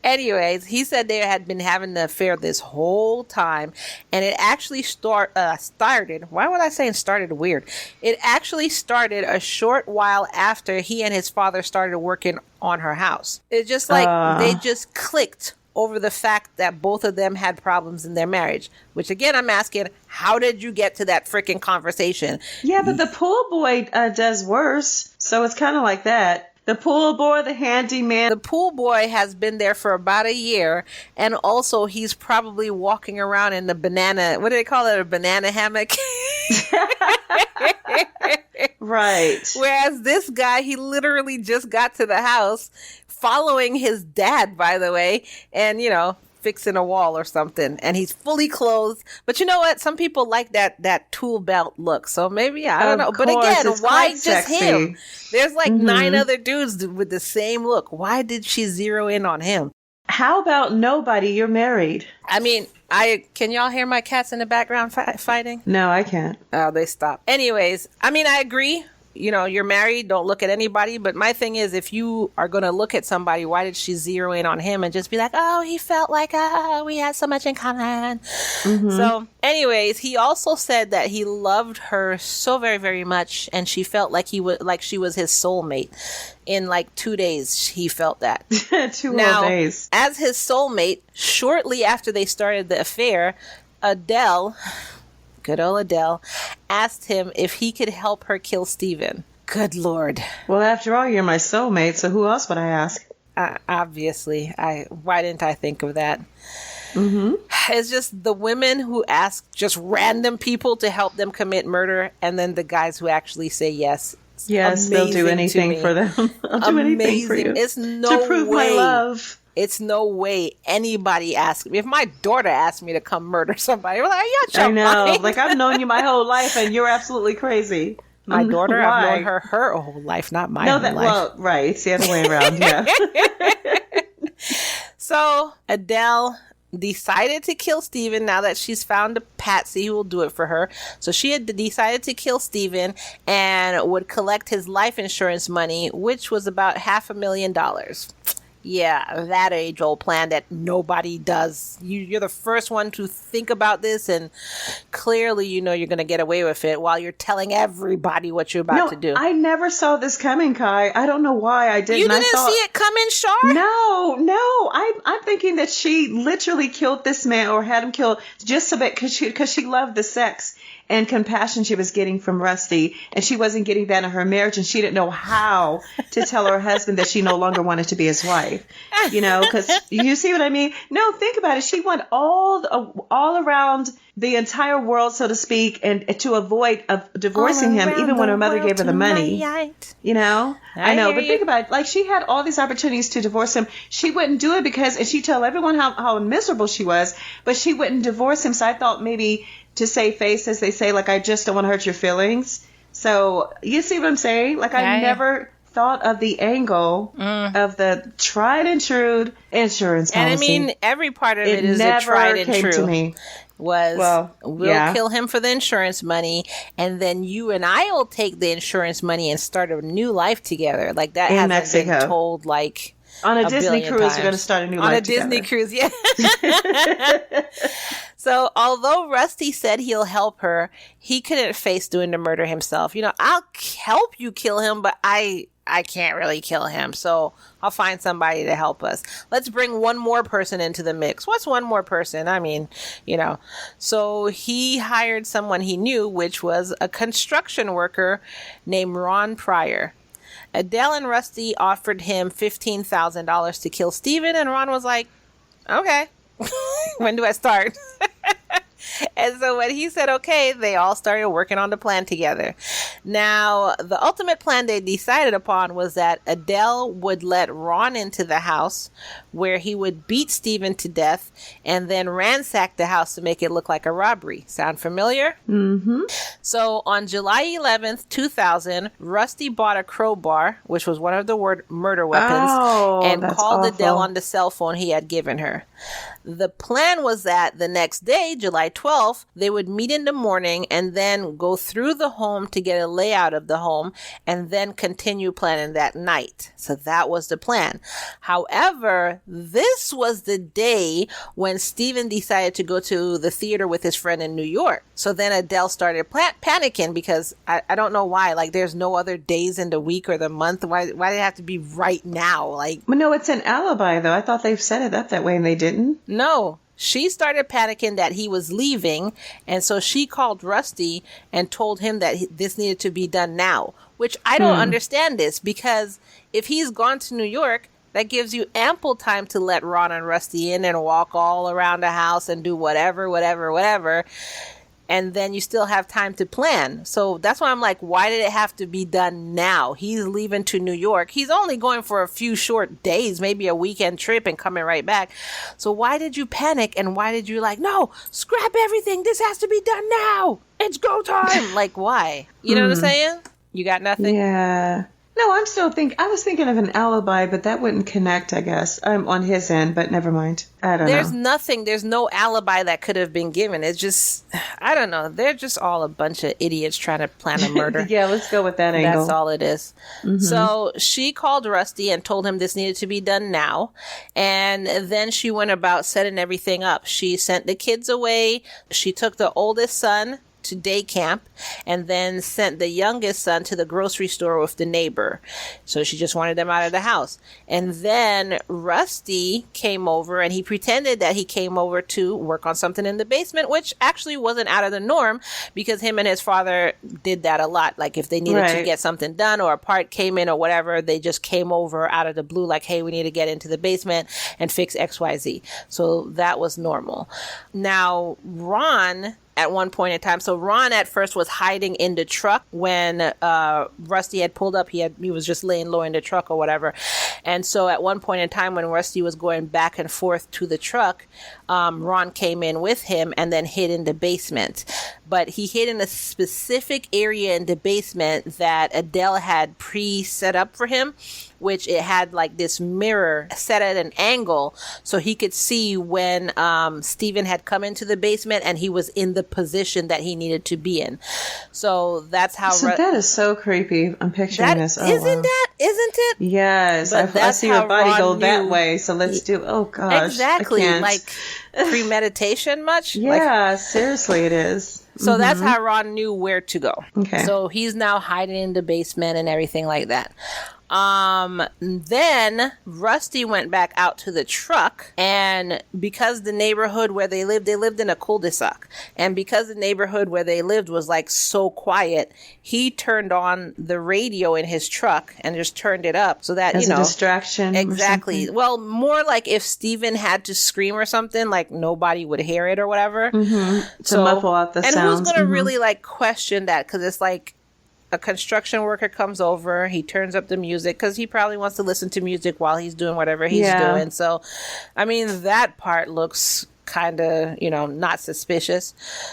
Anyways, he said they had been having the affair this whole time, and it actually started. Why would I say it started weird? It actually started a short while after he and his father started working on her house. It's just like they just clicked over the fact that both of them had problems in their marriage, which again, I'm asking, how did you get to that freaking conversation? Yeah, but the pool boy does worse. So it's kind of like that. The pool boy, the handyman. The pool boy has been there for about a year. And also he's probably walking around in the banana, what do they call it? A banana hammock? Right. Whereas this guy, he literally just got to the house following his dad, by the way, and, fixing a wall or something, and he's fully clothed. But you know what? Some people like that tool belt look. So maybe, I don't know. But again, why just sexy. Him? There's like 9 other dudes with the same look. Why did she zero in on him? How about nobody? You're married. I mean, can y'all hear my cats in the background fighting? No, I can't. Oh, they stopped. Anyways, I mean, I agree. You're married, don't look at anybody. But my thing is, if you are going to look at somebody, why did she zero in on him and just be like, oh, he felt like we had so much in common. So anyways, he also said that he loved her so very, very much. And she felt like she was his soulmate. In like 2 days, he felt that. 2 whole days. As his soulmate, shortly after they started the affair, Adele... Good old Adele asked him if he could help her kill Stephen. Good Lord. Well, after all, you're my soulmate, so who else would I ask? Obviously. Why didn't I think of that? It's just the women who ask just random people to help them commit murder, and then the guys who actually say yes. Yes, they'll do anything for them. I'll do anything for you. It's no to prove way. My love. It's no way anybody asked me. If my daughter asked me to come murder somebody, I'm like, yeah, I know. Like, I've known you my whole life, and you're absolutely crazy. My daughter, I've known her whole life, not my whole life. Well, right. It's the other way around, yeah. So, Adele decided to kill Stephen now that she's found a patsy who will do it for her. So she had decided to kill Stephen and would collect his life insurance money, which was about $500,000. Yeah, that age-old plan that nobody does. You're the first one to think about this, and clearly you know you're going to get away with it while you're telling everybody what you're about to do. I never saw this coming, Ky. I don't know why I didn't. You didn't see it coming, Char? No. I'm thinking that she literally killed this man or had him killed just so that because she loved the sex and compassion she was getting from Rusty, and she wasn't getting that in her marriage, and she didn't know how to tell her husband that she no longer wanted to be his wife. Because you see what I mean? No, think about it. She went all around the entire world, so to speak, and to avoid divorcing him, even when her mother gave her the money. I know, but think about it. Like, she had all these opportunities to divorce him. She wouldn't do it and she told everyone how miserable she was, but she wouldn't divorce him. So I thought maybe to save face, as they say, like, I just don't want to hurt your feelings. So you see what I'm saying? Like, I never thought of the angle of the tried and true insurance policy. And I mean, every part of it is a tried and true. To me. We'll kill him for the insurance money, and then you and I will take the insurance money and start a new life together. Like, that hasn't Mexico. been told, like, on a Disney cruise, times. You're going to start a new life together. On a Disney cruise, yeah. So, although Rusty said he'll help her, he couldn't face doing the murder himself. I'll help you kill him, but I can't really kill him. So, I'll find somebody to help us. Let's bring one more person into the mix. What's one more person? I mean, So, he hired someone he knew, which was a construction worker named Ron Pryor. Adele and Rusty offered him $15,000 to kill Stephen, and Ron was like, okay, when do I start? And so when he said okay, they all started working on the plan together. Now, the ultimate plan they decided upon was that Adele would let Ron into the house, where he would beat Stephen to death and then ransack the house to make it look like a robbery. Sound familiar? Mm-hmm. So on July 11th, 2000, Rusty bought a crowbar, which was one of the murder weapons, and called Adele on the cell phone he had given her. The plan was that the next day, July 12th, they would meet in the morning and then go through the home to get a layout of the home and then continue planning that night. So that was the plan. However, this was the day when Stephen decided to go to the theater with his friend in New York. So then Adele started panicking because I don't know why. Like, there's no other days in the week or the month. Why did it have to be right now? Like, well, no, it's an alibi, though. I thought they've set it up that way and they didn't. No. She started panicking that he was leaving, and so she called Rusty and told him that this needed to be done now, which I don't understand this, because if he's gone to New York, that gives you ample time to let Ron and Rusty in and walk all around the house and do whatever. And then you still have time to plan. So that's why I'm like, why did it have to be done now? He's leaving to New York. He's only going for a few short days, maybe a weekend trip, and coming right back. So why did you panic? And why did you no, scrap everything. This has to be done now. It's go time. Like, why? You know what I'm saying? You got nothing? Yeah. No, I was thinking of an alibi, but that wouldn't connect, I guess. I'm on his end, but never mind. I don't know. There's no alibi that could have been given. It's just, I don't know. They're just all a bunch of idiots trying to plan a murder. Yeah, let's go with that angle. That's all it is. Mm-hmm. So she called Rusty and told him this needed to be done now. And then she went about setting everything up. She sent the kids away. She took the oldest son to day camp and then sent the youngest son to the grocery store with the neighbor. So she just wanted them out of the house. And then Rusty came over and he pretended that he came over to work on something in the basement, which actually wasn't out of the norm because him and his father did that a lot. Like if they needed to get something done or a part came in or whatever, they just came over out of the blue like, hey, we need to get into the basement and fix XYZ. So that was normal. Now, Ron, at one point in time. So Ron at first was hiding in the truck when Rusty had pulled up. He was just laying low in the truck or whatever. And so at one point in time when Rusty was going back and forth to the truck, Ron came in with him and then hid in the basement. but he hid in a specific area in the basement that Adele had set up for him, which it had like this mirror set at an angle so he could see when Stephen had come into the basement and he was in the position that he needed to be in. So that's how... that is so creepy. I'm picturing this. Oh, isn't it? Yes. I see your body go that way. So let's do... Oh, gosh. Exactly. Like premeditation much? Yeah, seriously it is. So that's how Ron knew where to go. Okay. So he's now hiding in the basement and everything like that. Then Rusty went back out to the truck, and because the neighborhood where they lived in a cul-de-sac, and because the neighborhood where they lived was like so quiet, he turned on the radio in his truck and just turned it up so that, as a distraction. Exactly. Well, more like if Stephen had to scream or something, like nobody would hear it or whatever. To muffle out the sounds. And who's going to really like question that? Because it's like, a construction worker comes over, he turns up the music because he probably wants to listen to music while he's doing whatever he's doing. So, I mean, that part looks kind of, not suspicious.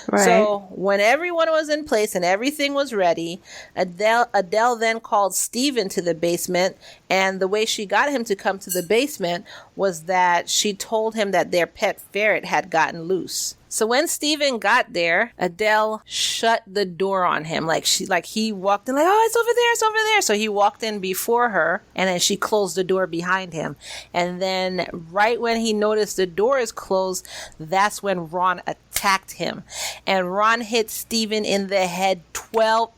Right. So when everyone was in place and everything was ready, Adele then called Stephen to the basement, and the way she got him to come to the basement was that she told him that their pet ferret had gotten loose. So when Stephen got there, Adele shut the door on him. He walked in like, oh, it's over there. So he walked in before her, and then she closed the door behind him. And then right when he noticed the door is closed, that's when Ron attacked him. And Ron hit Stephen in the head 12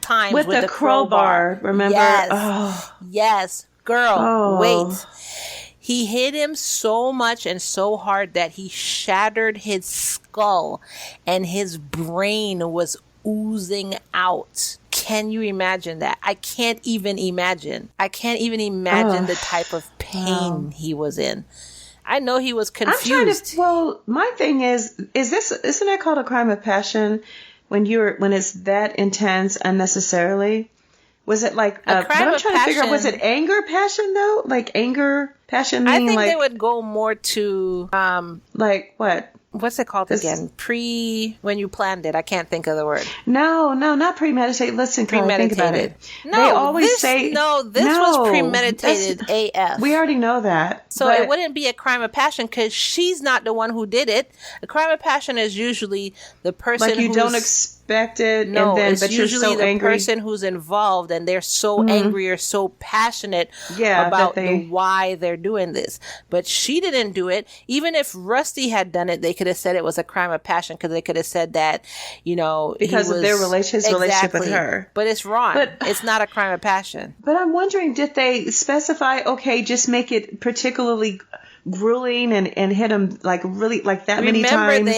times with the crowbar. Remember? Yes. Oh. Yes. Girl, oh. Wait. He hit him so much and so hard that he shattered his skull and his brain was oozing out. Can you imagine that? I can't even imagine. The type of pain he was in. I know he was confused. My thing isn't that called a crime of passion when it's that intense unnecessarily? Was it like but I'm trying to figure out, was it anger passion though? Like anger passion meaning I think they would go more to like what? What's it called again? When you planned it. I can't think of the word. No, not premeditated. Listen, premeditated. Think about it. No, they always say this was premeditated AF. We already know that. So it wouldn't be a crime of passion because she's not the one who did it. A crime of passion is usually the person like you don't expect it, no, but you're so the angry. Person who's involved and they're so angry or so passionate about why they're doing this. But she didn't do it. Even if Rusty had done it, they could have said it was a crime of passion because they could have said that, because of their relationship with her. But it's wrong. It's not a crime of passion. But I'm wondering, did they specify? Okay, just make it particularly grueling and hit him like really like that many times. Remember,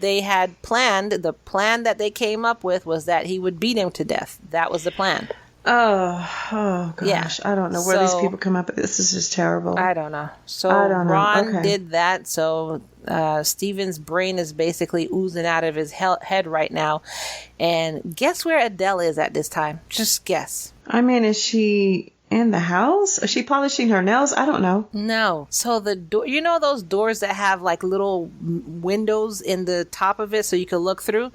they had planned. The plan that they came up with was that he would beat him to death. That was the plan. Oh gosh. Yeah. I don't know where these people come up with this. This is just terrible. I don't know. So Ron did that. So Stephen's brain is basically oozing out of his head right now. And guess where Adele is at this time? Just guess. I mean, is she in the house? Is she polishing her nails? I don't know. No. So the door, those doors that have like little windows in the top of it so you can look through?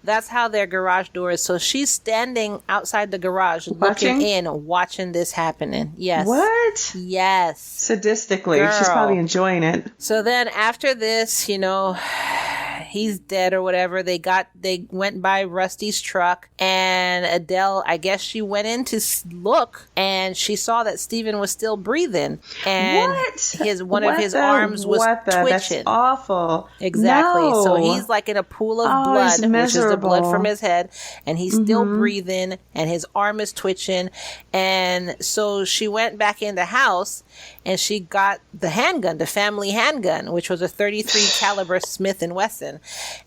That's how their garage door is. So she's standing outside the garage looking in, watching this happening. Yes. What? Yes. Sadistically. Girl. She's probably enjoying it. So then after this, he's dead or whatever. They went by Rusty's truck, and Adele, I guess she went in to look, and she saw that Stephen was still breathing, and one of his arms was twitching. That's awful. Exactly. No. So he's like in a pool of blood, which is the blood from his head, and he's still breathing, and his arm is twitching, and so she went back in the house, and she got the handgun, the family handgun, which was a .33 caliber Smith & Wesson.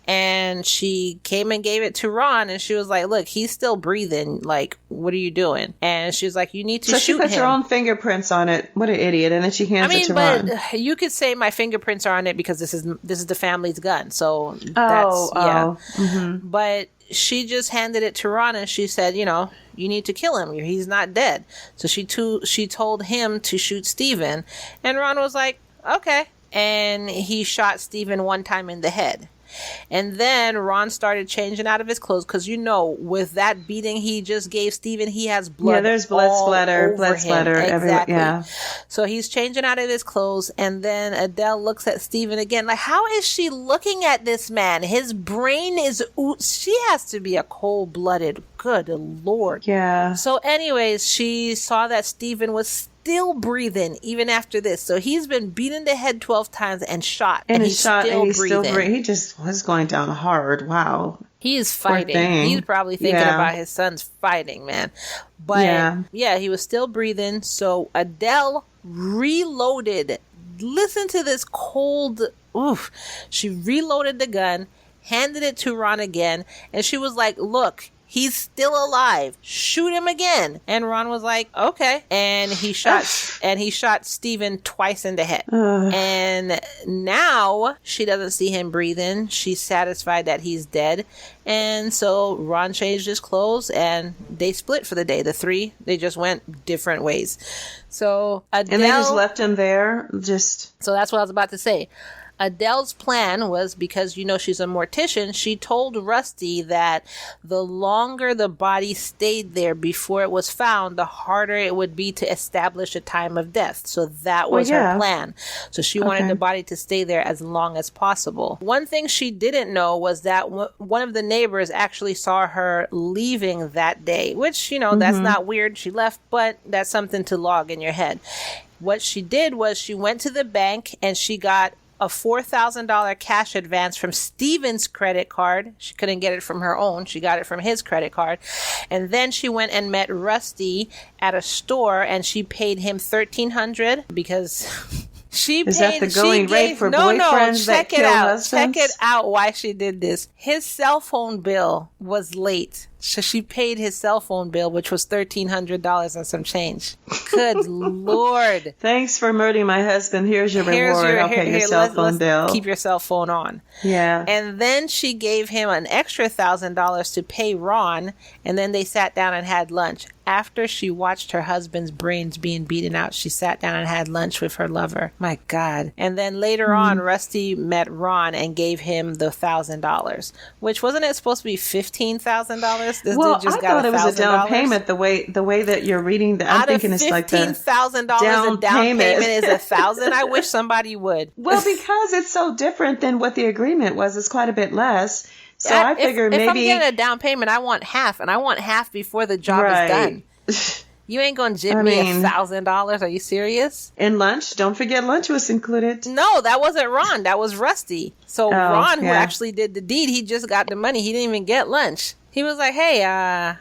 And she came and gave it to Ron, and she was like, look, he's still breathing. Like, what are you doing? And she was like, you need to shoot him. So she puts her own fingerprints on it. What an idiot. And then she hands it to Ron. You could say my fingerprints are on it because this is the family's gun. So that's, yeah. Mm-hmm. But she just handed it to Ron, and she said, you need to kill him. He's not dead. So she told him to shoot Stephen, and Ron was like, okay. And he shot Stephen one time in the head. And then Ron started changing out of his clothes because, with that beating he just gave Stephen, he has blood. Yeah, there's blood splatter Exactly. everywhere. Yeah. So he's changing out of his clothes, and then Adele looks at Stephen again. Like, how is she looking at this man? His brain is... She has to be a cold-blooded... Good Lord. Yeah. So anyways, she saw that Stephen was still breathing even after this. So he's been beaten in the head 12 times and shot. And he's still breathing. He just was going down hard. Wow. He is fighting. He's probably thinking about his son's fighting, man. But yeah, he was still breathing. So Adele reloaded. Listen to this cold... Oof. She reloaded the gun, handed it to Ron again, and she was like, look... He's still alive. Shoot him again. And Ron was like, okay. And he shot Stephen twice in the head. And now she doesn't see him breathing. She's satisfied that he's dead. And so Ron changed his clothes and they split for the day. The three, they just went different ways. So Adele... And they just left him there? So that's what I was about to say. Adele's plan was, because she's a mortician, she told Rusty that the longer the body stayed there before it was found, the harder it would be to establish a time of death. So that was her plan. So she wanted the body to stay there as long as possible. One thing she didn't know was that one of the neighbors actually saw her leaving that day, which, that's not weird. She left, but that's something to log in your head. What she did was she went to the bank and she got a $4,000 cash advance from Stephen's credit card. She couldn't get it from her own. She got it from his credit card. And then she went and met Rusty at a store and she paid him $1,300 because... Is that the going rate for boyfriends that kill husbands? Check it out why she did this. His cell phone bill was late. So she paid his cell phone bill, which was $1,300 and some change. Good Lord. Thanks for murdering my husband. Here's your reward. I'll pay your cell phone bill. Keep your cell phone on. Yeah. And then she gave him an extra $1,000 to pay Ron, and then they sat down and had lunch. After she watched her husband's brains being beaten out, she sat down and had lunch with her lover. My God. And then later on, Rusty met Ron and gave him the $1,000, which wasn't it supposed to be $15,000? This dude just got thought it was a down payment. The way that you're reading, I'm thinking it's like the $15,000 in down payment is $1,000. I wish somebody would. Well, because it's so different than what the agreement was. It's quite a bit less. So I figure maybe... If I'm getting a down payment, I want half, and I want half before the job is done. You ain't going to jib me $1,000. Are you serious? And lunch? Don't forget lunch was included. No, that wasn't Ron. That was Rusty. So Ron, who actually did the deed, he just got the money. He didn't even get lunch. He was like, hey,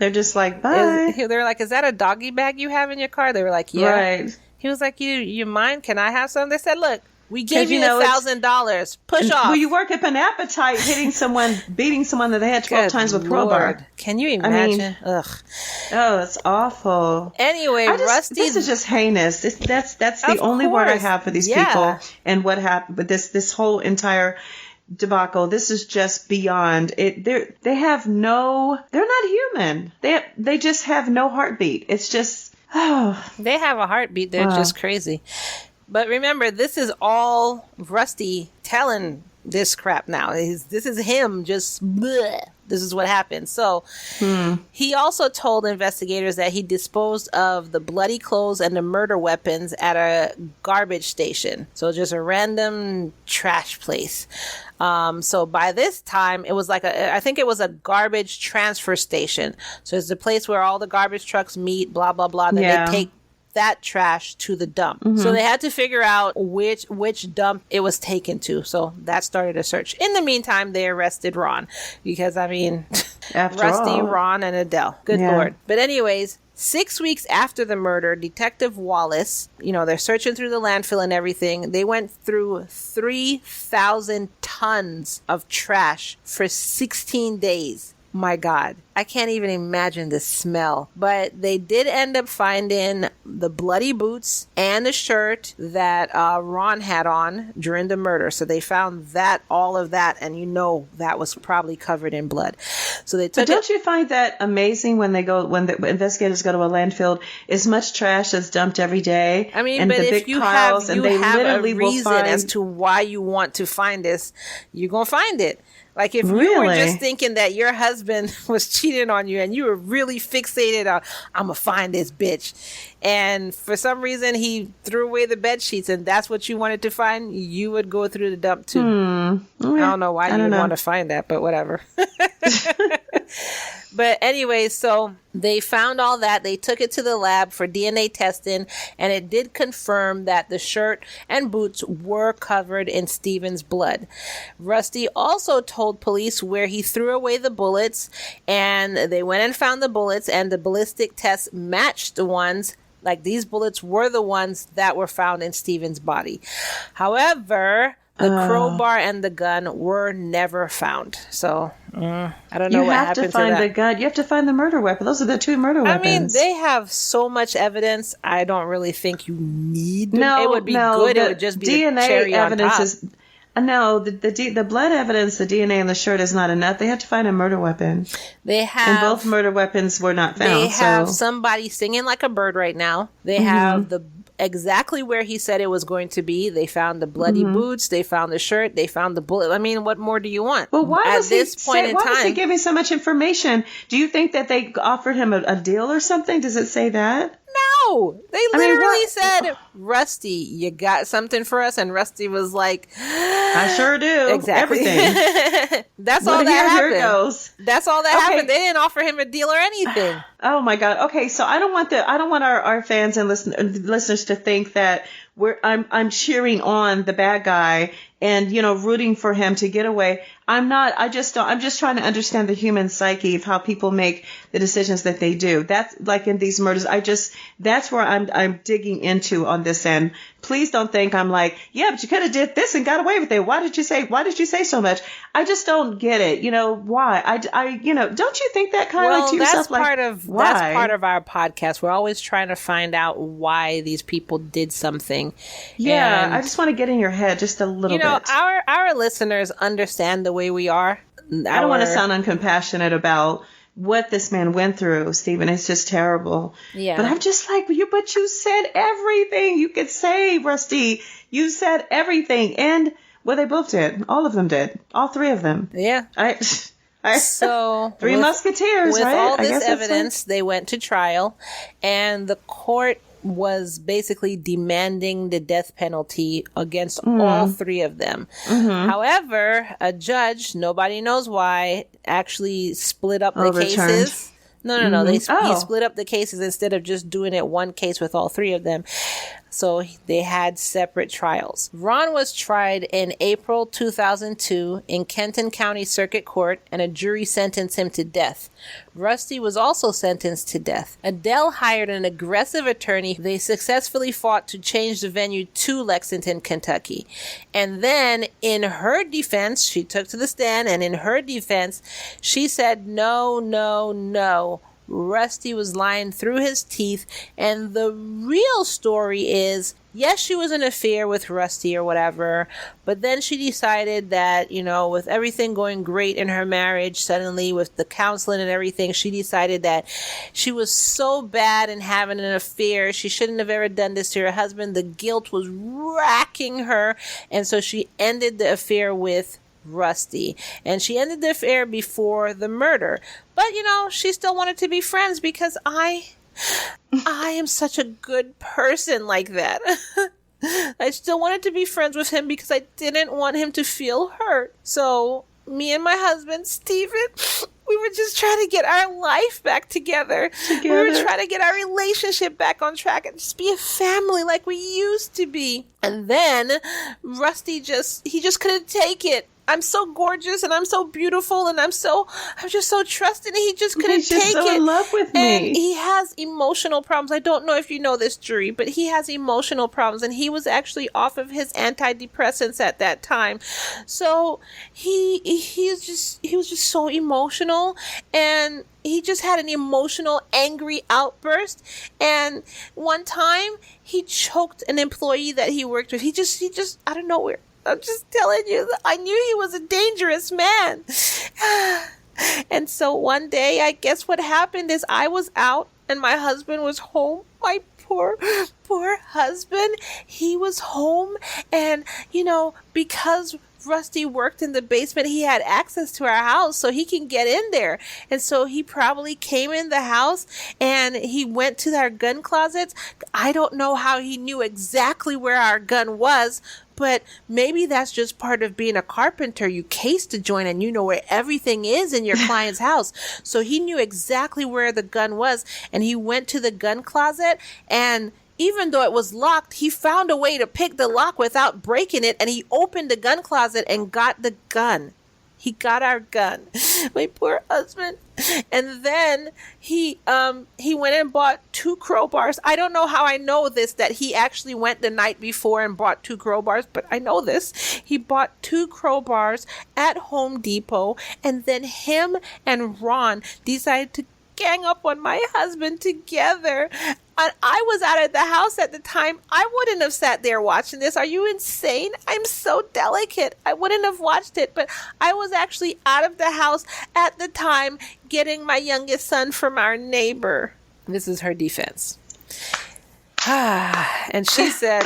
they're just like, bye. They're like, is that a doggy bag you have in your car? They were like, yeah. Right. He was like, you mind? Can I have some? They said, look, we gave you $1,000. Push off. Well, you work up an appetite beating someone in the head 12 times with crowbar. Can you imagine? Ugh. Oh, it's awful. Anyway, Rusty. This is just heinous. That's the only word I have for these people and what happened. But this whole entire debacle, this is just beyond it. They're not human. They just have no heartbeat. It's just they have a heartbeat. They're just crazy. But remember, this is all Rusty telling this crap now. This is him just, bleh. This is what happened. So he also told investigators that he disposed of the bloody clothes and the murder weapons at a garbage station. So just a random trash place. So by this time, it was like I think it was a garbage transfer station. So it's the place where all the garbage trucks meet, blah, blah, blah. Then they take that trash to the dump. So they had to figure out which dump it was taken to. So that started a search. In the meantime, they arrested Ron because, Rusty, Ron, and Adele. Good Lord. But anyways, 6 weeks after the murder, Detective Wallace, they're searching through the landfill and everything. They went through 3,000 tons of trash for 16 days. My God, I can't even imagine the smell. But they did end up finding the bloody boots and the shirt that Ron had on during the murder. So they found all of that, and that was probably covered in blood. So they took. But don't you find that amazing when the investigators go to a landfill? As much trash is dumped every day. I mean, and but the if big you piles, have and they a literally reason will find... as to why you want to find this, you're gonna find it. Like if you were just thinking that your husband was cheating on you and you were really fixated on, I'm going to find this bitch. And for some reason he threw away the bed sheets and that's what you wanted to find, you would go through the dump too. I don't know why you would want to find that, but whatever. But anyway, so they found all that. They took it to the lab for DNA testing, and it did confirm that the shirt and boots were covered in Stephen's blood. Rusty also told police where he threw away the bullets, and they went and found the bullets, and the ballistic tests matched the ones. Like, these bullets were the ones that were found in Stephen's body. However, the crowbar and the gun were never found. So, I don't know what happened to that. You have to find the gun. You have to find the murder weapon. Those are the two murder weapons. I mean, they have so much evidence. I don't really think you need them. It would be good. It would just be DNA the cherry evidence on top. No, the blood evidence, the DNA in the shirt is not enough. They have to find a murder weapon. And both murder weapons were not found. They have somebody singing like a bird right now. They have exactly where he said it was going to be. They found the bloody boots. They found the shirt. They found the bullet. I mean, what more do you want? Well, why was he giving so much information? Do you think that they offered him a deal or something? Does it say that? No, they literally said, Rusty, you got something for us? And Rusty was like, I sure do. Exactly. Everything. That's all that happened. Here it goes. That's all that happened. They didn't offer him a deal or anything. Oh my God. Okay. So I don't want our fans and listeners to think that I'm cheering on the bad guy and, rooting for him to get away. I'm not. I'm just trying to understand the human psyche of how people make the decisions that they do. That's like in these murders. That's where I'm digging into on this end. Please don't think I'm like, yeah, but you could have did this and got away with it. Why did you say so much? I just don't get it. Why? Don't you think that kind of to yourself? That's part of our podcast. We're always trying to find out why these people did something. Yeah. And I just want to get in your head just a little bit. Our listeners understand the way we are. I don't want to sound uncompassionate about what this man went through, Stephen. It's just terrible. Yeah. But I'm just like, but you said everything you could say, Rusty. You said everything. And, they both did. All of them did. All three of them. Yeah. So Three Musketeers, with right? all this evidence, they went to trial, and the court was basically demanding the death penalty against all three of them. However, a judge, nobody knows why, actually split up the cases. No. He split up the cases instead of just doing it one case with all three of them. So they had separate trials. Ron was tried in April 2002 in Kenton County Circuit Court, and a jury sentenced him to death. Rusty was also sentenced to death. Adele hired an aggressive attorney. They successfully fought to change the venue to Lexington, Kentucky. And then in her defense, she took to the stand, and in her defense, she said, no. Rusty was lying through his teeth, and the real story is, yes, she was in an affair with Rusty or whatever, but then she decided that, with everything going great in her marriage, suddenly with the counseling and everything, she decided that she was so bad in having an affair, she shouldn't have ever done this to her husband. The guilt was racking her, and so she ended the affair with Rusty, and she ended the affair before the murder. But she still wanted to be friends because I am such a good person like that. I still wanted to be friends with him because I didn't want him to feel hurt. So me and my husband, Stephen, we were just trying to get our life back together. We were trying to get our relationship back on track and just be a family like we used to be. And then Rusty just couldn't take it. I'm so gorgeous and I'm so beautiful and I'm just so trusting, and he just couldn't take it. He's so in love with me. And he has emotional problems. I don't know if you know this, jury, but he has emotional problems, and he was actually off of his antidepressants at that time. So he was just so emotional, and he just had an emotional, angry outburst. And one time he choked an employee that he worked with. He just out of nowhere. I'm just telling you, I knew he was a dangerous man. And so one day, I guess what happened is I was out and my husband was home. My poor husband, he was home. And, because Rusty worked in the basement. He had access to our house, so he can get in there. And so he probably came in the house and he went to our gun closets. I don't know how he knew exactly where our gun was, but maybe that's just part of being a carpenter. You case the joint and you know where everything is in your client's house. So he knew exactly where the gun was, and he went to the gun closet, and even though it was locked, he found a way to pick the lock without breaking it, and he opened the gun closet and got the gun. He got our gun. My poor husband. And then he went and bought 2 crowbars. I don't know how I know this, that he actually went the night before and bought 2 crowbars, but I know this. He bought 2 crowbars at Home Depot, and then him and Ron decided to gang up on my husband together. And I was out of the house at the time. I wouldn't have sat there watching this. Are you insane? I'm so delicate. I wouldn't have watched it, but I was actually out of the house at the time getting my youngest son from our neighbor. This is her defense. And she said,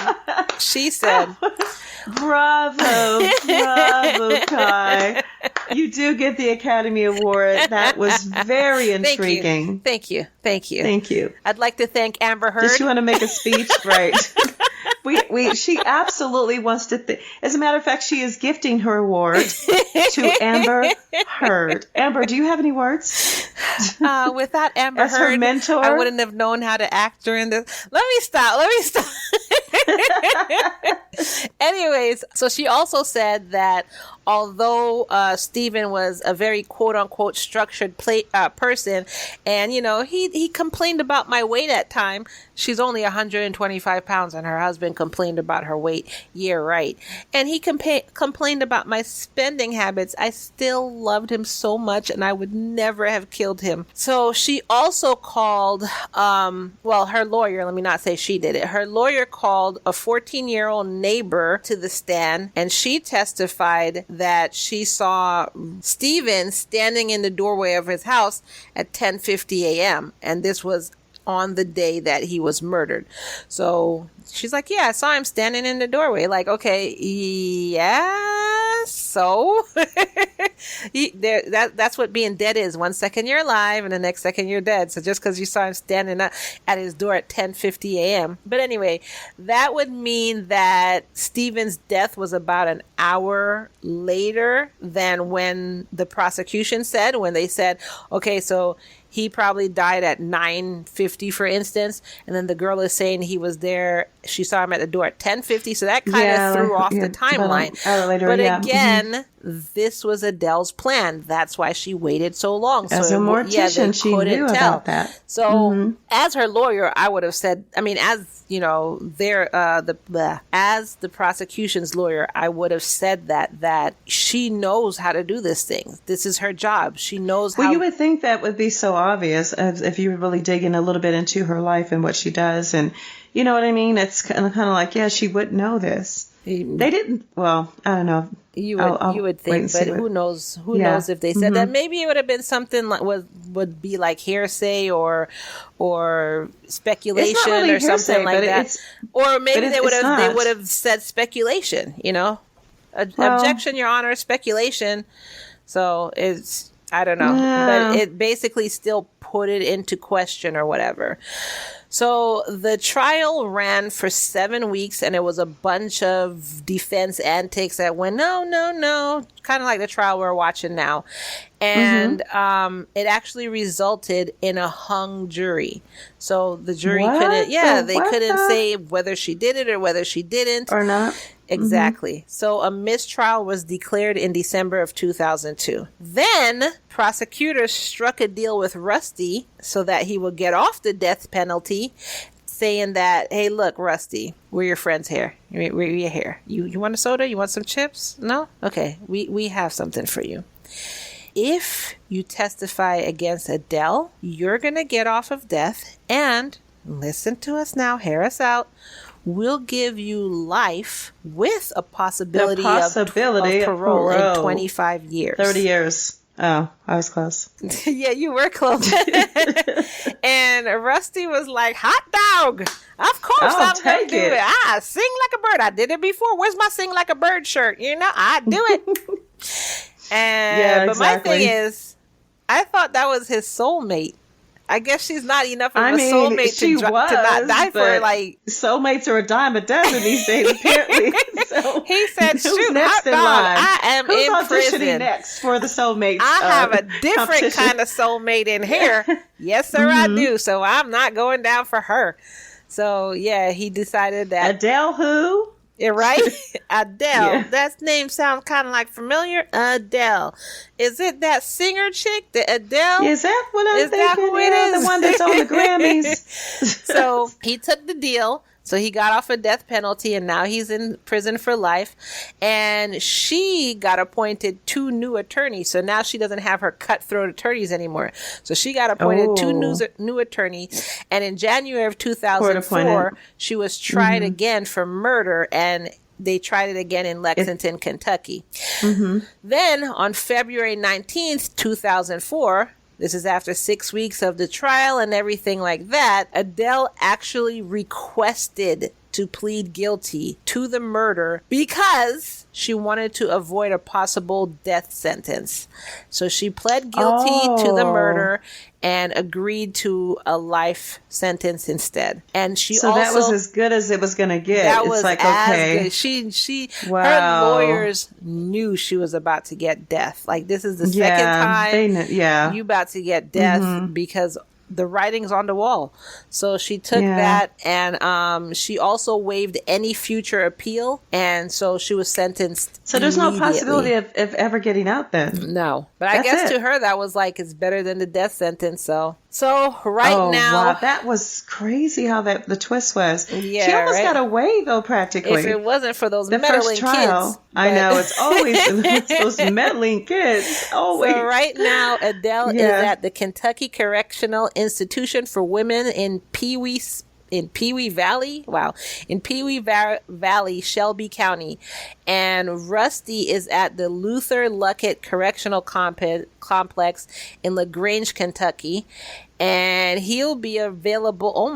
bravo, Ky. You do get the Academy Award. That was very intriguing. Thank you. I'd like to thank Amber Heard. Does she want to make a speech? Right. She absolutely wants to. As a matter of fact, she is gifting her award to Amber Heard. Amber, do you have any words? Without Amber As Heard, her mentor, I wouldn't have known how to act during this. Let me stop. Anyways, so she also said that although Stephen was a very quote-unquote structured person, and, you know, he complained about my weight at time. She's only 125 pounds, and her husband complained about her weight. Yeah, right. And he complained about my spending habits. I still loved him so much, and I would never have killed him. So she also called, her lawyer, let me not say she did it. Her lawyer called a 14-year-old neighbor to the stand, and she testified that she saw Stephen standing in the doorway of his house at 10:50 a.m. And this was on the day that he was murdered. So she's like, yeah, I saw him standing in the doorway. Like, okay, yeah, so that's what being dead is. 1 second you're alive and the next second you're dead. So just because you saw him standing up at his door at 10:50 a.m. But anyway, that would mean that Stephen's death was about an hour later than when the prosecution said, when they said, okay, so he probably died at 9:50, for instance, and then the girl is saying he was there. She saw him at the door at 10:50, so that kind of threw off the timeline. But again, this was Adele's plan. That's why she waited so long. As a mortician, she knew about that. So, as her lawyer, I would have said, I mean, as you know, as the prosecution's lawyer, I would have said that she knows how to do this thing. This is her job. She knows how. Well, you would think that would be so obvious if you were really digging a little bit into her life and what she does, and you know what I mean. It's kind of like, yeah, she would know this. They didn't. Well, I don't know. You would think, but who knows? Who knows if they said that? Maybe it would have been something like would be like hearsay or speculation really or hearsay, something like that. Or maybe they would have said speculation. You know, objection, Your Honor, speculation. So it's. I don't know, but it basically still put it into question or whatever. So the trial ran for 7 weeks, and it was a bunch of defense antics that went, no, kind of like the trial we're watching now. And it actually resulted in a hung jury. So the jury couldn't say whether she did it or whether she didn't. Or not. Exactly. So a mistrial was declared in December of 2002. Then prosecutors struck a deal with Rusty so that he would get off the death penalty, saying that, hey, look, Rusty, we're your friends here. We're here. You want a soda? You want some chips? No? Okay. We have something for you. If you testify against Adele, you're going to get off of death, and listen to us now, hear us out. We'll give you life with a possibility of parole in 25 years. 30 years. Oh, I was close. Yeah, you were close. And Rusty was like, hot dog. Of course I'm going to do it. I sing like a bird. I did it before. Where's my sing like a bird shirt? You know, I do it. But my thing is, I thought that was his soulmate. I guess she's not enough of a soulmate to not die for her. Like, soulmates are a dime a dozen these days, apparently. So he said, shoot, hot dog, I am in prison. Next for the soulmates? I have a different kind of soulmate in here. Yes, sir, I do. So I'm not going down for her. So, yeah, he decided that. Adele who? Yeah, right? Adele. Yeah. That name sounds kind of like familiar. Adele. Is it that singer chick, the Adele? Is that what I'm thinking? Is that who it is? The one that's on the Grammys. So he took the deal. So he got off a death penalty, and now he's in prison for life. And she got appointed 2 new attorneys. So now she doesn't have her cutthroat attorneys anymore. So she got appointed 2 new attorneys. And in January of 2004, she was tried again for murder, and they tried it again in Lexington, Kentucky. Then on February 19th, 2004, this is after 6 weeks of the trial and everything like that, Adele actually requested to plead guilty to the murder because she wanted to avoid a possible death sentence. So she pled guilty to the murder and agreed to a life sentence instead. And she also, that was as good as it was going to get. That was like, okay. She her lawyers knew she was about to get death. Like, this is the second time you about to get death because the writing's on the wall. So she took that, and she also waived any future appeal, and so she was sentenced. So there's no possibility of ever getting out then? No. But I guess to her that was like, it's better than the death sentence. So now, wow, that was crazy how the twist was. Yeah, she almost got away though, practically. If it wasn't for those meddling kids. I know, it's always those meddling kids. Always. So right now, Adele is at the Kentucky Correctional Institution for Women in Pewee Valley. Wow. In Pewee Valley, Shelby County. And Rusty is at the Luther Luckett Correctional Complex in LaGrange, Kentucky. And he'll be available,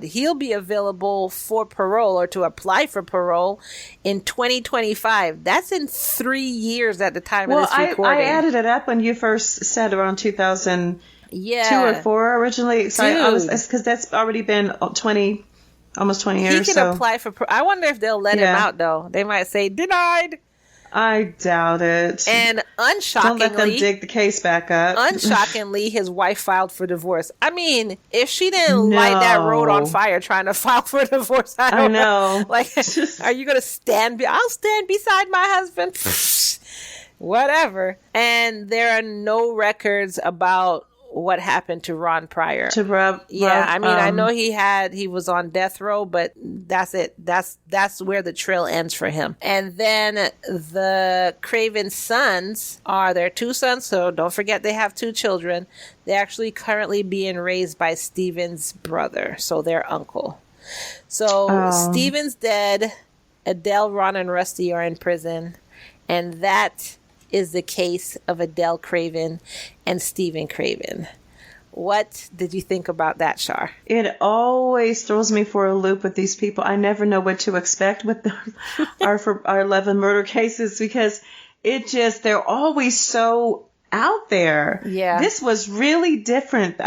he'll be available for parole or to apply for parole in 2025. That's in 3 years at the time of this recording. I added it up when you first said around 2000. 2 or 4 originally. So because that's already been almost 20 years. He can apply for. I wonder if they'll let him out though. They might say denied. I doubt it. And unshockingly, don't let them dig the case back up. Unshockingly, his wife filed for divorce. I mean, if she didn't light that road on fire trying to file for divorce, I don't know. Like, are you going to stand? I'll stand beside my husband. Whatever. And there are no records about what happened to Ron Pryor. I mean, I know he was on death row, but that's it. That's where the trail ends for him. And then the Craven sons are their 2 sons, so don't forget they have 2 children. They're actually currently being raised by Stephen's brother, so their uncle. So Stephen's dead. Adele, Ron, and Rusty are in prison, and that is the case of Adele Craven and Stephen Craven. What did you think about that, Char? It always throws me for a loop with these people. I never know what to expect with our 11 murder cases because they're always so out there. Yeah. This was really different.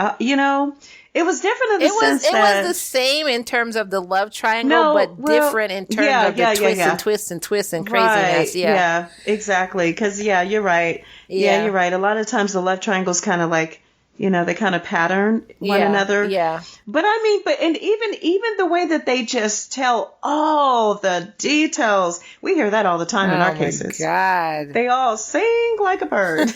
It was different in the sense that... It was the same in terms of the love triangle, but different in terms of the twists and craziness. Right. Yeah, exactly. Because, you're right. Yeah, you're right. A lot of times the love triangles kind of like, they kind of pattern one another. Yeah. But I mean, and even the way that they just tell all the details, we hear that all the time in our cases. Oh my God. They all sing like a bird.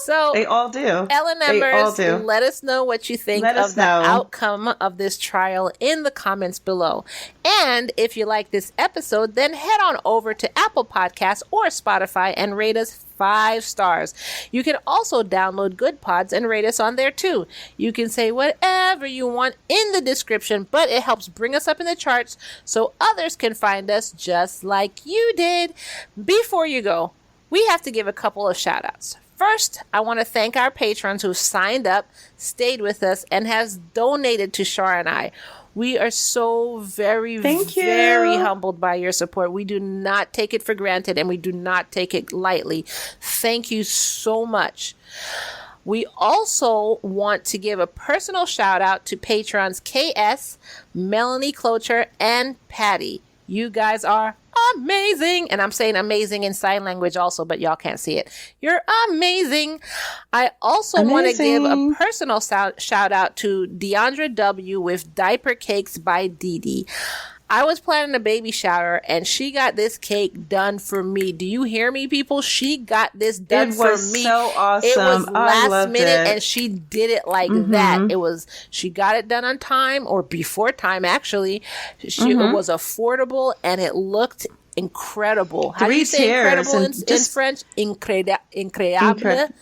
So they all do. Ellen members, let us know what you think of the outcome of this trial in the comments below. And if you like this episode, then head on over to Apple Podcasts or Spotify and rate us 5 stars. You can also download Good Pods and rate us on there too. You can say whatever you want in the description, but it helps bring us up in the charts so others can find us just like you did. Before you go, we have to give a couple of shout outs. First, I want to thank our patrons who signed up, stayed with us, and has donated to Char and I. We are so very humbled by your support. We do not take it for granted, and we do not take it lightly. Thank you so much. We also want to give a personal shout out to patrons KS, Melanie Clocher, and Patty. You guys are amazing. And I'm saying amazing in sign language also, but y'all can't see it. You're amazing. I also want to give a personal shout out to Deandra W. with Diaper Cakes by Dede. I was planning a baby shower and she got this cake done for me. Do you hear me, people? She got this done for me. It was so awesome. It was last minute and she did it like that. She got it done on time, or before time actually. It was affordable and it looked incredible. How do you say incredible in French? Incroyable.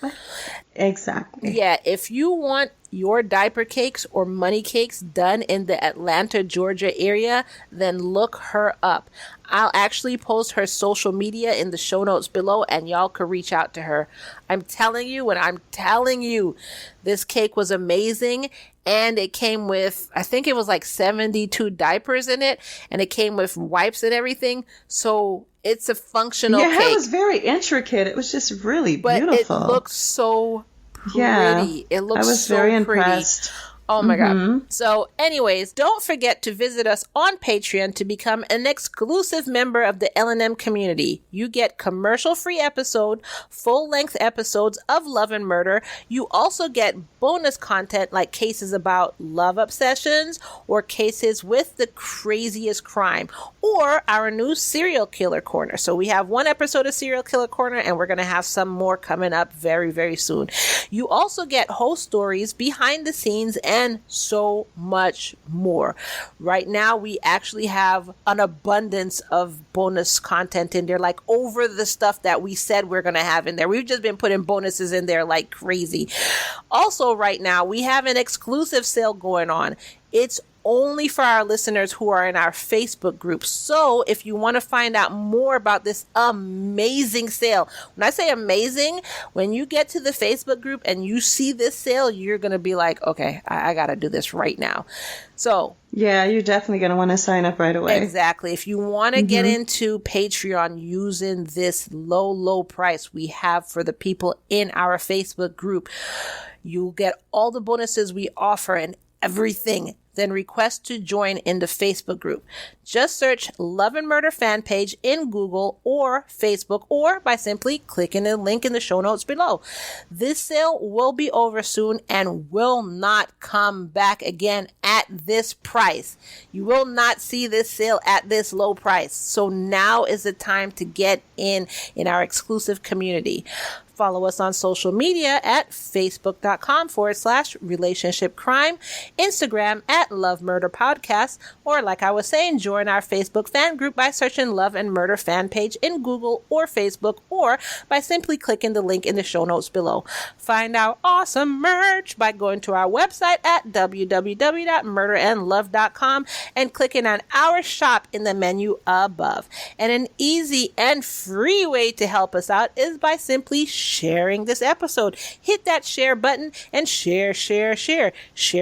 Exactly. Yeah, if you want your diaper cakes or money cakes done in the Atlanta, Georgia area, then look her up. I'll actually post her social media in the show notes below and y'all can reach out to her. I'm telling you, this cake was amazing. And it came with, I think it was like 72 diapers in it. And it came with wipes and everything. So it's a functional cake. Yeah, it was very intricate. It was just really beautiful. But it looked so pretty. Yeah, it looked I was very impressed. Oh my God. So anyways, don't forget to visit us on Patreon to become an exclusive member of the L&M community. You get commercial-free episode, full-length episodes of Love and Murder. You also get bonus content like cases about love obsessions or cases with the craziest crime, or our new serial killer corner. So we have one episode of Serial Killer Corner and we're going to have some more coming up very, very soon. You also get host stories, behind the scenes, and so much more. Right now, we actually have an abundance of bonus content in there, like over the stuff that we said we're going to have in there. We've just been putting bonuses in there like crazy. Also, right now, we have an exclusive sale going on. It's only for our listeners who are in our Facebook group. So if you want to find out more about this amazing sale, when I say amazing, when you get to the Facebook group and you see this sale, you're going to be like, okay, I got to do this right now. So yeah, you're definitely going to want to sign up right away. Exactly. If you want to get into Patreon using this low price we have for the people in our Facebook group, you'll get all the bonuses we offer and everything. Then request to join in the Facebook group. Just search Love and Murder fan page in Google or Facebook, or by simply clicking the link in the show notes below. This sale will be over soon and will not come back again at this price. You will not see this sale at this low price. So now is the time to get in our exclusive community. Follow us on social media at facebook.com/relationship crime, Instagram at Love Murder Podcast, or like I was saying, join our Facebook fan group by searching Love and Murder fan page in Google or Facebook, or by simply clicking the link in the show notes below. Find our awesome merch by going to our website at www.murderandlove.com and clicking on our shop in the menu above. And an easy and free way to help us out is by simply sharing this episode. Hit that share button and share. Share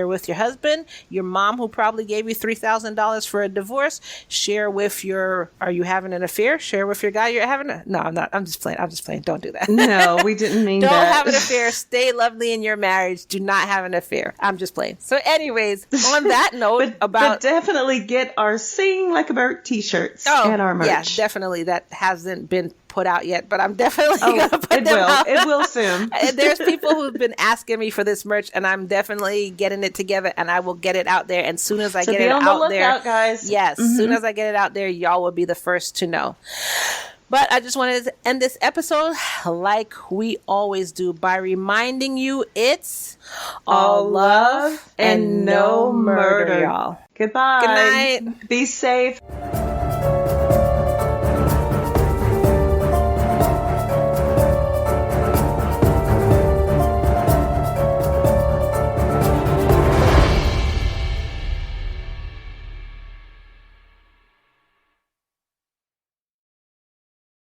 with your husband, your mom who probably gave you $3,000 for a divorce. Share with are you having an affair? Share with your guy you're having no, I'm not. I'm just playing. Don't do that. No, we didn't mean Don't that. Don't have an affair. Stay lovely in your marriage. Do not have an affair. I'm just playing. So anyways, on that note, but definitely get our Sing Like a Bird t-shirts and our merch. Yeah, definitely. That hasn't been put out yet, but I'm definitely going to put them out. It will soon. There's people who've been asking me for this merch, and I'm definitely getting it together, and I will get it out there. And as soon as I get it out there, guys. Yes, as soon as I get it out there, y'all will be the first to know. But I just wanted to end this episode like we always do by reminding you it's all love and no murder, y'all. Goodbye. Good night. Be safe.